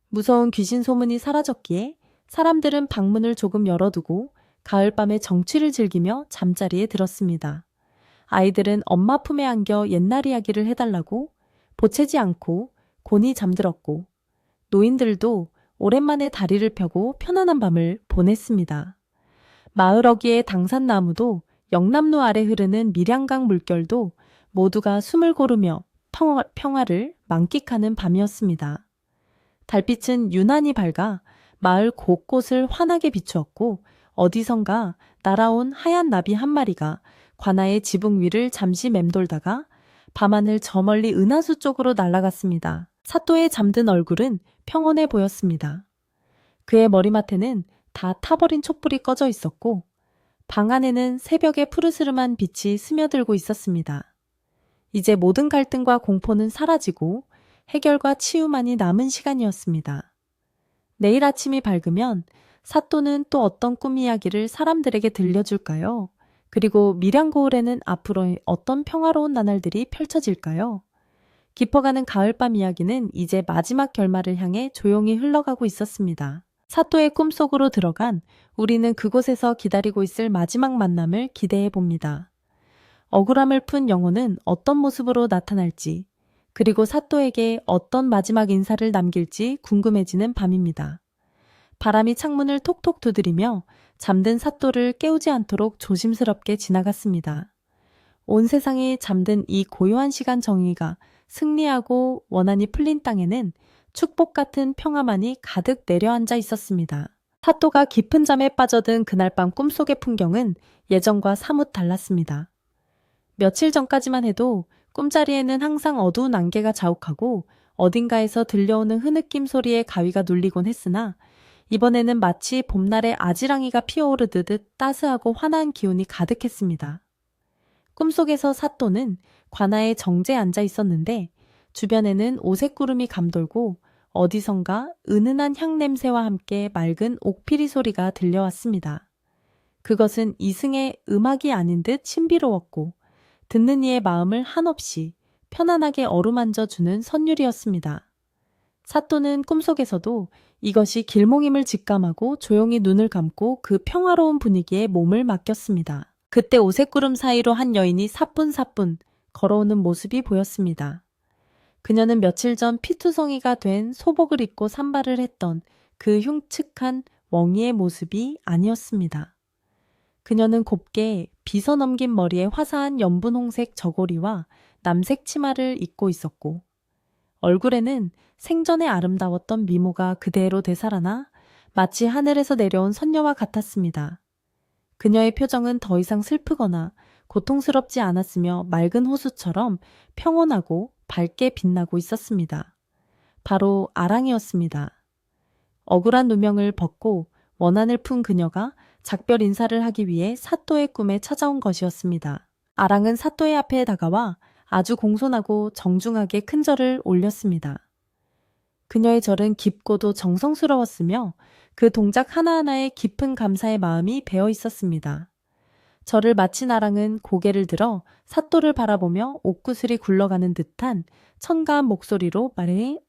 무서운 귀신 소문이 사라졌기에 사람들은 방문을 조금 열어두고 가을밤의 정취를 즐기며 잠자리에 들었습니다. 아이들은 엄마 품에 안겨 옛날 이야기를 해달라고 보채지 않고 곤히 잠들었고 노인들도 오랜만에 다리를 펴고 편안한 밤을 보냈습니다. 마을 어귀의 당산나무도 영남로 아래 흐르는 밀양강 물결도 모두가 숨을 고르며 평화를 만끽하는 밤이었습니다. 달빛은 유난히 밝아 마을 곳곳을 환하게 비추었고 어디선가 날아온 하얀 나비 한 마리가 관아의 지붕 위를 잠시 맴돌다가 밤하늘 저 멀리 은하수 쪽으로 날아갔습니다. 사또의 잠든 얼굴은 평온해 보였습니다. 그의 머리맡에는 다 타버린 촛불이 꺼져 있었고 방 안에는 새벽의 푸르스름한 빛이 스며들고 있었습니다. 이제 모든 갈등과 공포는 사라지고 해결과 치유만이 남은 시간이었습니다. 내일 아침이 밝으면 사또는 또 어떤 꿈 이야기를 사람들에게 들려줄까요? 그리고 밀양고을에는 앞으로 어떤 평화로운 나날들이 펼쳐질까요? 깊어가는 가을밤 이야기는 이제 마지막 결말을 향해 조용히 흘러가고 있었습니다. 사또의 꿈속으로 들어간 우리는 그곳에서 기다리고 있을 마지막 만남을 기대해 봅니다. 억울함을 푼 영혼은 어떤 모습으로 나타날지, 그리고 사또에게 어떤 마지막 인사를 남길지 궁금해지는 밤입니다. 바람이 창문을 톡톡 두드리며 잠든 사또를 깨우지 않도록 조심스럽게 지나갔습니다. 온 세상이 잠든 이 고요한 시간 정의가 승리하고 원한이 풀린 땅에는 축복 같은 평화만이 가득 내려앉아 있었습니다. 사또가 깊은 잠에 빠져든 그날 밤 꿈속의 풍경은 예전과 사뭇 달랐습니다. 며칠 전까지만 해도 꿈자리에는 항상 어두운 안개가 자욱하고 어딘가에서 들려오는 흐느낌 소리에 가위가 눌리곤 했으나 이번에는 마치 봄날에 아지랑이가 피어오르듯 따스하고 환한 기운이 가득했습니다. 꿈속에서 사또는 관아에 정지에 앉아 있었는데 주변에는 오색구름이 감돌고 어디선가 은은한 향냄새와 함께 맑은 옥피리 소리가 들려왔습니다. 그것은 이승의 음악이 아닌 듯 신비로웠고 듣는 이의 마음을 한없이 편안하게 어루만져 주는 선율이었습니다. 사또는 꿈속에서도 이것이 길몽임을 직감하고 조용히 눈을 감고 그 평화로운 분위기에 몸을 맡겼습니다. 그때 오색구름 사이로 한 여인이 사뿐사뿐 걸어오는 모습이 보였습니다. 그녀는 며칠 전 피투성이가 된 소복을 입고 산발을 했던 그 흉측한 웡이의 모습이 아니었습니다. 그녀는 곱게 빗어 넘긴 머리에 화사한 연분홍색 저고리와 남색 치마를 입고 있었고 얼굴에는 생전에 아름다웠던 미모가 그대로 되살아나 마치 하늘에서 내려온 선녀와 같았습니다. 그녀의 표정은 더 이상 슬프거나 고통스럽지 않았으며 맑은 호수처럼 평온하고 밝게 빛나고 있었습니다. 바로 아랑이었습니다. 억울한 누명을 벗고 원한을 푼 그녀가 작별 인사를 하기 위해 사또의 꿈에 찾아온 것이었습니다. 아랑은 사또의 앞에 다가와 아주 공손하고 정중하게 큰 절을 올렸습니다. 그녀의 절은 깊고도 정성스러웠으며 그 동작 하나하나에 깊은 감사의 마음이 배어 있었습니다. 절을 마친 아랑은 고개를 들어 사또를 바라보며 옥구슬이 굴러가는 듯한 천가한 목소리로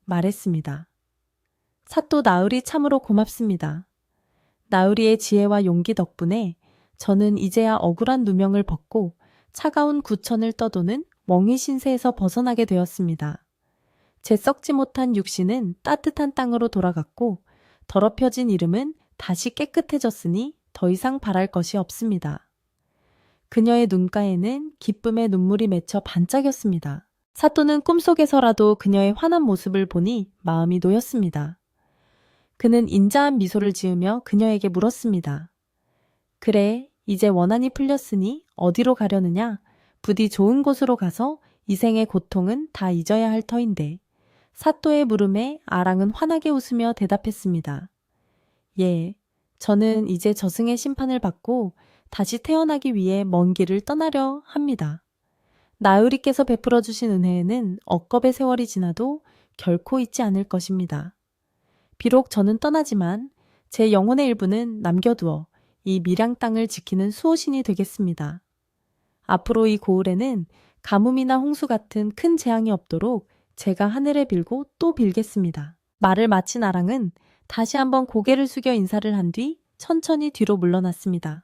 말했습니다. 사또 나으리 참으로 고맙습니다. 나으리의 지혜와 용기 덕분에 저는 이제야 억울한 누명을 벗고 차가운 구천을 떠도는 웡이 신세에서 벗어나게 되었습니다. 제 썩지 못한 육신은 따뜻한 땅으로 돌아갔고 더럽혀진 이름은 다시 깨끗해졌으니 더 이상 바랄 것이 없습니다. 그녀의 눈가에는 기쁨의 눈물이 맺혀 반짝였습니다. 사또는 꿈속에서라도 그녀의 환한 모습을 보니 마음이 놓였습니다. 그는 인자한 미소를 지으며 그녀에게 물었습니다. 그래, 이제 원한이 풀렸으니 어디로 가려느냐? 부디 좋은 곳으로 가서 이 생의 고통은 다 잊어야 할 터인데. 사또의 물음에 아랑은 환하게 웃으며 대답했습니다. 예, 저는 이제 저승의 심판을 받고 다시 태어나기 위해 먼 길을 떠나려 합니다. 나으리께서 베풀어 주신 은혜에는 억겁의 세월이 지나도 결코 잊지 않을 것입니다. 비록 저는 떠나지만 제 영혼의 일부는 남겨두어 이 밀양 땅을 지키는 수호신이 되겠습니다. 앞으로 이 고을에는 가뭄이나 홍수 같은 큰 재앙이 없도록 제가 하늘에 빌고 또 빌겠습니다. 말을 마친 아랑은 다시 한번 고개를 숙여 인사를 한 뒤 천천히 뒤로 물러났습니다.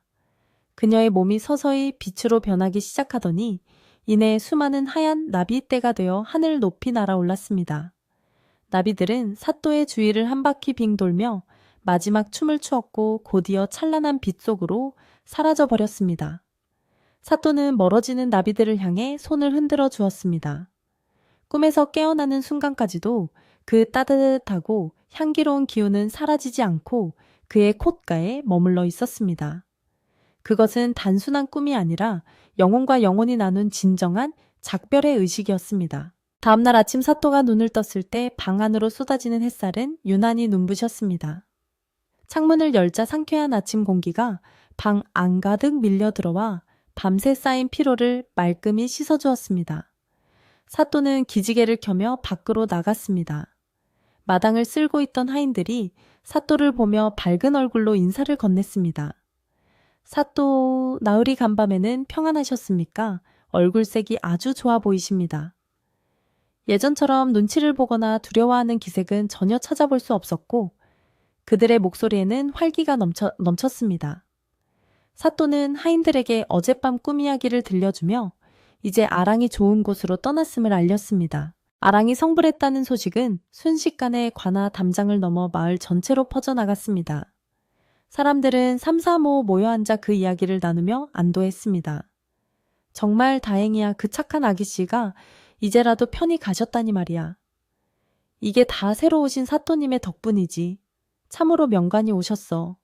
그녀의 몸이 서서히 빛으로 변하기 시작하더니 이내 수많은 하얀 나비떼가 되어 하늘 높이 날아올랐습니다. 나비들은 사또의 주위를 한 바퀴 빙 돌며 마지막 춤을 추었고 곧이어 찬란한 빛 속으로 사라져 버렸습니다. 사또는 멀어지는 나비들을 향해 손을 흔들어 주었습니다. 꿈에서 깨어나는 순간까지도 그 따뜻하고 향기로운 기운은 사라지지 않고 그의 콧가에 머물러 있었습니다. 그것은 단순한 꿈이 아니라 영혼과 영혼이 나눈 진정한 작별의 의식이었습니다. 다음날 아침 사또가 눈을 떴을 때 방 안으로 쏟아지는 햇살은 유난히 눈부셨습니다. 창문을 열자 상쾌한 아침 공기가 방 안가득 밀려 들어와 밤새 쌓인 피로를 말끔히 씻어주었습니다. 사또는 기지개를 켜며 밖으로 나갔습니다. 마당을 쓸고 있던 하인들이 사또를 보며 밝은 얼굴로 인사를 건넸습니다. 사또, 나으리 간밤에는 평안하셨습니까? 얼굴색이 아주 좋아 보이십니다. 예전처럼 눈치를 보거나 두려워하는 기색은 전혀 찾아볼 수 없었고 그들의 목소리에는 활기가 넘쳤습니다. 사또는 하인들에게 어젯밤 꿈 이야기를 들려주며 이제 아랑이 좋은 곳으로 떠났음을 알렸습니다. 아랑이 성불했다는 소식은 순식간에 관아 담장을 넘어 마을 전체로 퍼져나갔습니다. 사람들은 삼삼오오 모여 앉아 그 이야기를 나누며 안도했습니다. 정말 다행이야. 그 착한 아기씨가 이제라도 편히 가셨다니 말이야. 이게 다 새로 오신 사또님의 덕분이지. 참으로 명관이 오셨어.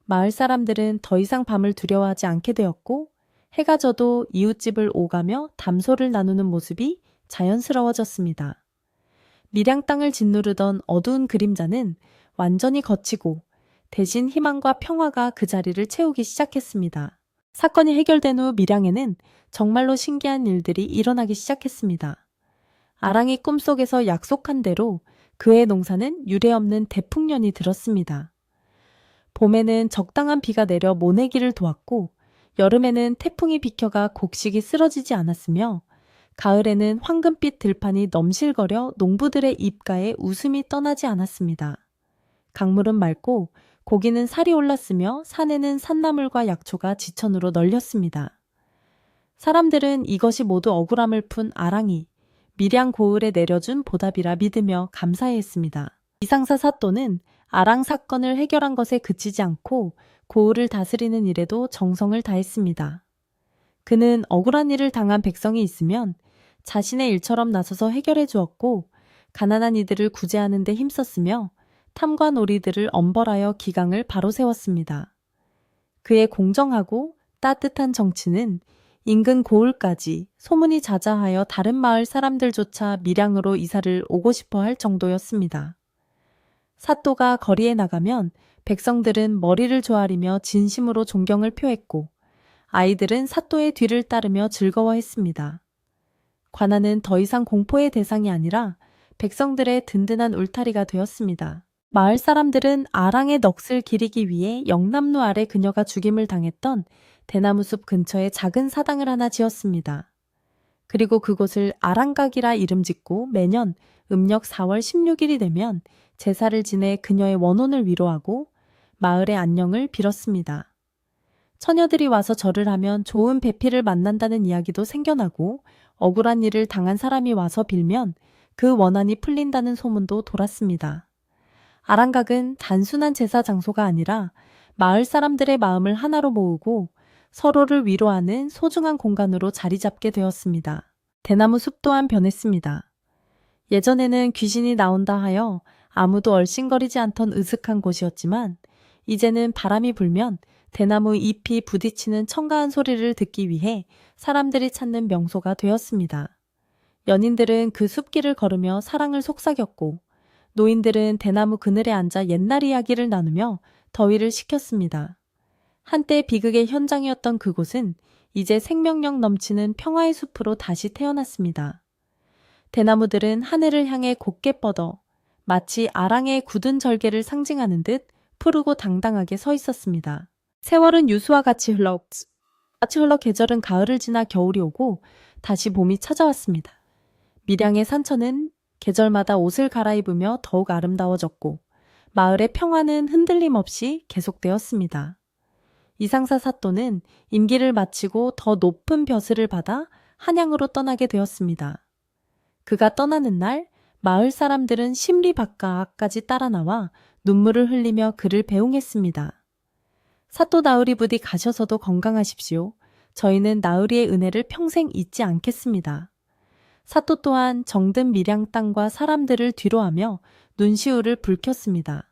마을 사람들은 더 이상 밤을 두려워하지 않게 되었고 해가 져도 이웃집을 오가며 담소를 나누는 모습이 자연스러워졌습니다. 밀양 땅을 짓누르던 어두운 그림자는 완전히 걷히고 대신 희망과 평화가 그 자리를 채우기 시작했습니다. 사건이 해결된 후 밀양에는 정말로 신기한 일들이 일어나기 시작했습니다. 아랑이 꿈속에서 약속한 대로 그의 농사는 유례없는 대풍년이 들었습니다. 봄에는 적당한 비가 내려 모내기를 도왔고, 여름에는 태풍이 비켜가 곡식이 쓰러지지 않았으며, 가을에는 황금빛 들판이 넘실거려 농부들의 입가에 웃음이 떠나지 않았습니다. 강물은 맑고 고기는 살이 올랐으며 산에는 산나물과 약초가 지천으로 널렸습니다. 사람들은 이것이 모두 억울함을 푼 아랑이 밀양 고을에 내려준 보답이라 믿으며 감사했습니다. 이상사 사또는 아랑 사건을 해결한 것에 그치지 않고 고을을 다스리는 일에도 정성을 다했습니다. 그는 억울한 일을 당한 백성이 있으면 자신의 일처럼 나서서 해결해 주었고, 가난한 이들을 구제하는 데 힘썼으며 탐과 놀이들을 엄벌하여 기강을 바로 세웠습니다. 그의 공정하고 따뜻한 정치는 인근 고을까지 소문이 자자하여 다른 마을 사람들조차 밀양으로 이사를 오고 싶어 할 정도였습니다. 사또가 거리에 나가면 백성들은 머리를 조아리며 진심으로 존경을 표했고, 아이들은 사또의 뒤를 따르며 즐거워했습니다. 관아는 더 이상 공포의 대상이 아니라 백성들의 든든한 울타리가 되었습니다. 마을 사람들은 아랑의 넋을 기리기 위해 영남루 아래 그녀가 죽임을 당했던 대나무숲 근처에 작은 사당을 하나 지었습니다. 그리고 그곳을 아랑각이라 이름 짓고 매년 음력 4월 16일이 되면 제사를 지내 그녀의 원혼을 위로하고 마을의 안녕을 빌었습니다. 처녀들이 와서 절을 하면 좋은 배필을 만난다는 이야기도 생겨나고, 억울한 일을 당한 사람이 와서 빌면 그 원한이 풀린다는 소문도 돌았습니다. 아랑각은 단순한 제사 장소가 아니라 마을 사람들의 마음을 하나로 모으고 서로를 위로하는 소중한 공간으로 자리 잡게 되었습니다. 대나무 숲 또한 변했습니다. 예전에는 귀신이 나온다 하여 아무도 얼씬거리지 않던 으슥한 곳이었지만, 이제는 바람이 불면 대나무 잎이 부딪히는 청가한 소리를 듣기 위해 사람들이 찾는 명소가 되었습니다. 연인들은 그 숲길을 걸으며 사랑을 속삭였고, 노인들은 대나무 그늘에 앉아 옛날 이야기를 나누며 더위를 식혔습니다. 한때 비극의 현장이었던 그곳은 이제 생명력 넘치는 평화의 숲으로 다시 태어났습니다. 대나무들은 하늘을 향해 곧게 뻗어 마치 아랑의 굳은 절개를 상징하는 듯 푸르고 당당하게 서 있었습니다. 세월은 유수와 같이 흘러 계절은 가을을 지나 겨울이 오고 다시 봄이 찾아왔습니다. 밀양의 산천은 계절마다 옷을 갈아입으며 더욱 아름다워졌고, 마을의 평화는 흔들림 없이 계속되었습니다. 이상사 사또는 임기를 마치고 더 높은 벼슬을 받아 한양으로 떠나게 되었습니다. 그가 떠나는 날 마을 사람들은 심리 바깥까지 따라 나와 눈물을 흘리며 그를 배웅했습니다. 사또 나으리 부디 가셔서도 건강하십시오. 저희는 나으리의 은혜를 평생 잊지 않겠습니다. 사또 또한 정든 밀양 땅과 사람들을 뒤로하며 눈시울을 붉혔습니다.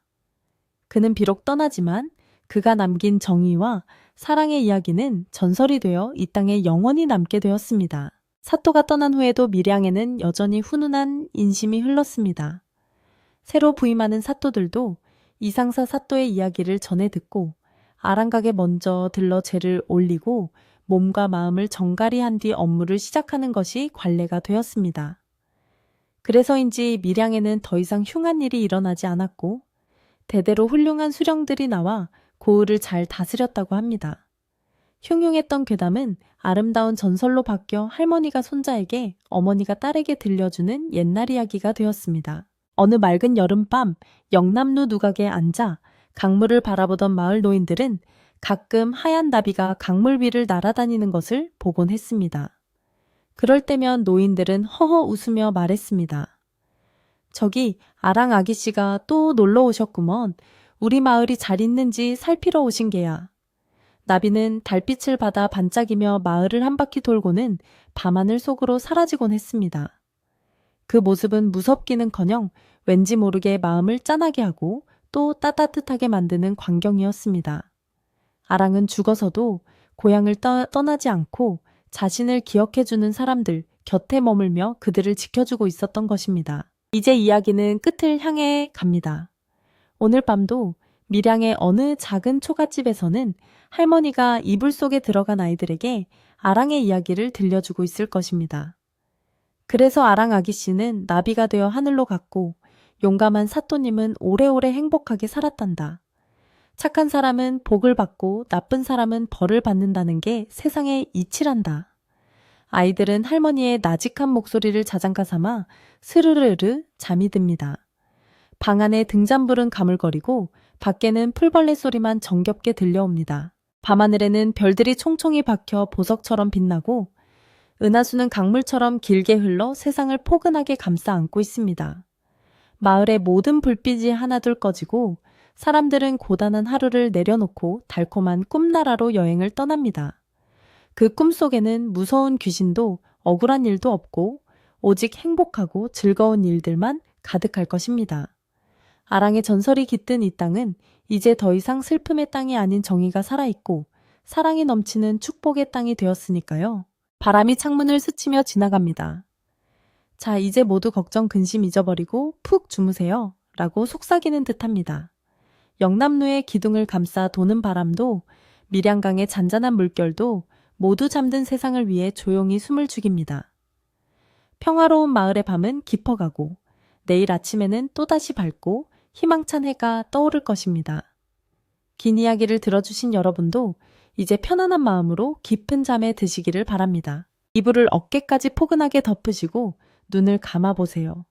그는 비록 떠나지만 그가 남긴 정의와 사랑의 이야기는 전설이 되어 이 땅에 영원히 남게 되었습니다. 사또가 떠난 후에도 밀양에는 여전히 훈훈한 인심이 흘렀습니다. 새로 부임하는 사또들도 이상사 사또의 이야기를 전해 듣고 아랑각에 먼저 들러 제를 올리고 몸과 마음을 정갈히 한 뒤 업무를 시작하는 것이 관례가 되었습니다. 그래서인지 밀양에는 더 이상 흉한 일이 일어나지 않았고, 대대로 훌륭한 수령들이 나와 고을을 잘 다스렸다고 합니다. 흉흉했던 괴담은 아름다운 전설로 바뀌어 할머니가 손자에게, 어머니가 딸에게 들려주는 옛날 이야기가 되었습니다. 어느 맑은 여름밤 영남루 누각에 앉아 강물을 바라보던 마을 노인들은 가끔 하얀 나비가 강물 위를 날아다니는 것을 보곤 했습니다. 그럴 때면 노인들은 허허 웃으며 말했습니다. 저기 아랑 아기씨가 또 놀러 오셨구먼. 우리 마을이 잘 있는지 살피러 오신 게야. 나비는 달빛을 받아 반짝이며 마을을 한 바퀴 돌고는 밤하늘 속으로 사라지곤 했습니다. 그 모습은 무섭기는커녕 왠지 모르게 마음을 짠하게 하고 또 따뜻하게 만드는 광경이었습니다. 아랑은 죽어서도 고향을 떠나지 않고 자신을 기억해주는 사람들 곁에 머물며 그들을 지켜주고 있었던 것입니다. 이제 이야기는 끝을 향해 갑니다. 오늘 밤도 밀양의 어느 작은 초가집에서는 할머니가 이불 속에 들어간 아이들에게 아랑의 이야기를 들려주고 있을 것입니다. 그래서 아랑 아기씨는 나비가 되어 하늘로 갔고 용감한 사또님은 오래오래 행복하게 살았단다. 착한 사람은 복을 받고 나쁜 사람은 벌을 받는다는 게 세상의 이치란다. 아이들은 할머니의 나직한 목소리를 자장가 삼아 스르르르 잠이 듭니다. 방 안에 등잔불은 가물거리고 밖에는 풀벌레 소리만 정겹게 들려옵니다. 밤하늘에는 별들이 총총히 박혀 보석처럼 빛나고 은하수는 강물처럼 길게 흘러 세상을 포근하게 감싸 안고 있습니다. 마을의 모든 불빛이 하나둘 꺼지고 사람들은 고단한 하루를 내려놓고 달콤한 꿈나라로 여행을 떠납니다. 그 꿈속에는 무서운 귀신도 억울한 일도 없고 오직 행복하고 즐거운 일들만 가득할 것입니다. 아랑의 전설이 깃든 이 땅은 이제 더 이상 슬픔의 땅이 아닌 정의가 살아있고 사랑이 넘치는 축복의 땅이 되었으니까요. 바람이 창문을 스치며 지나갑니다. 자, 이제 모두 걱정 근심 잊어버리고 푹 주무세요. 라고 속삭이는 듯합니다. 영남루의 기둥을 감싸 도는 바람도 밀양강의 잔잔한 물결도 모두 잠든 세상을 위해 조용히 숨을 죽입니다. 평화로운 마을의 밤은 깊어가고 내일 아침에는 또다시 밝고 희망찬 해가 떠오를 것입니다. 긴 이야기를 들어주신 여러분도 이제 편안한 마음으로 깊은 잠에 드시기를 바랍니다. 이불을 어깨까지 포근하게 덮으시고 눈을 감아보세요.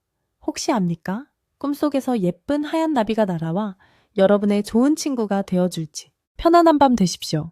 혹시 압니까? 꿈속에서 예쁜 하얀 나비가 날아와 여러분의 좋은 친구가 되어줄지. 편안한 밤 되십시오.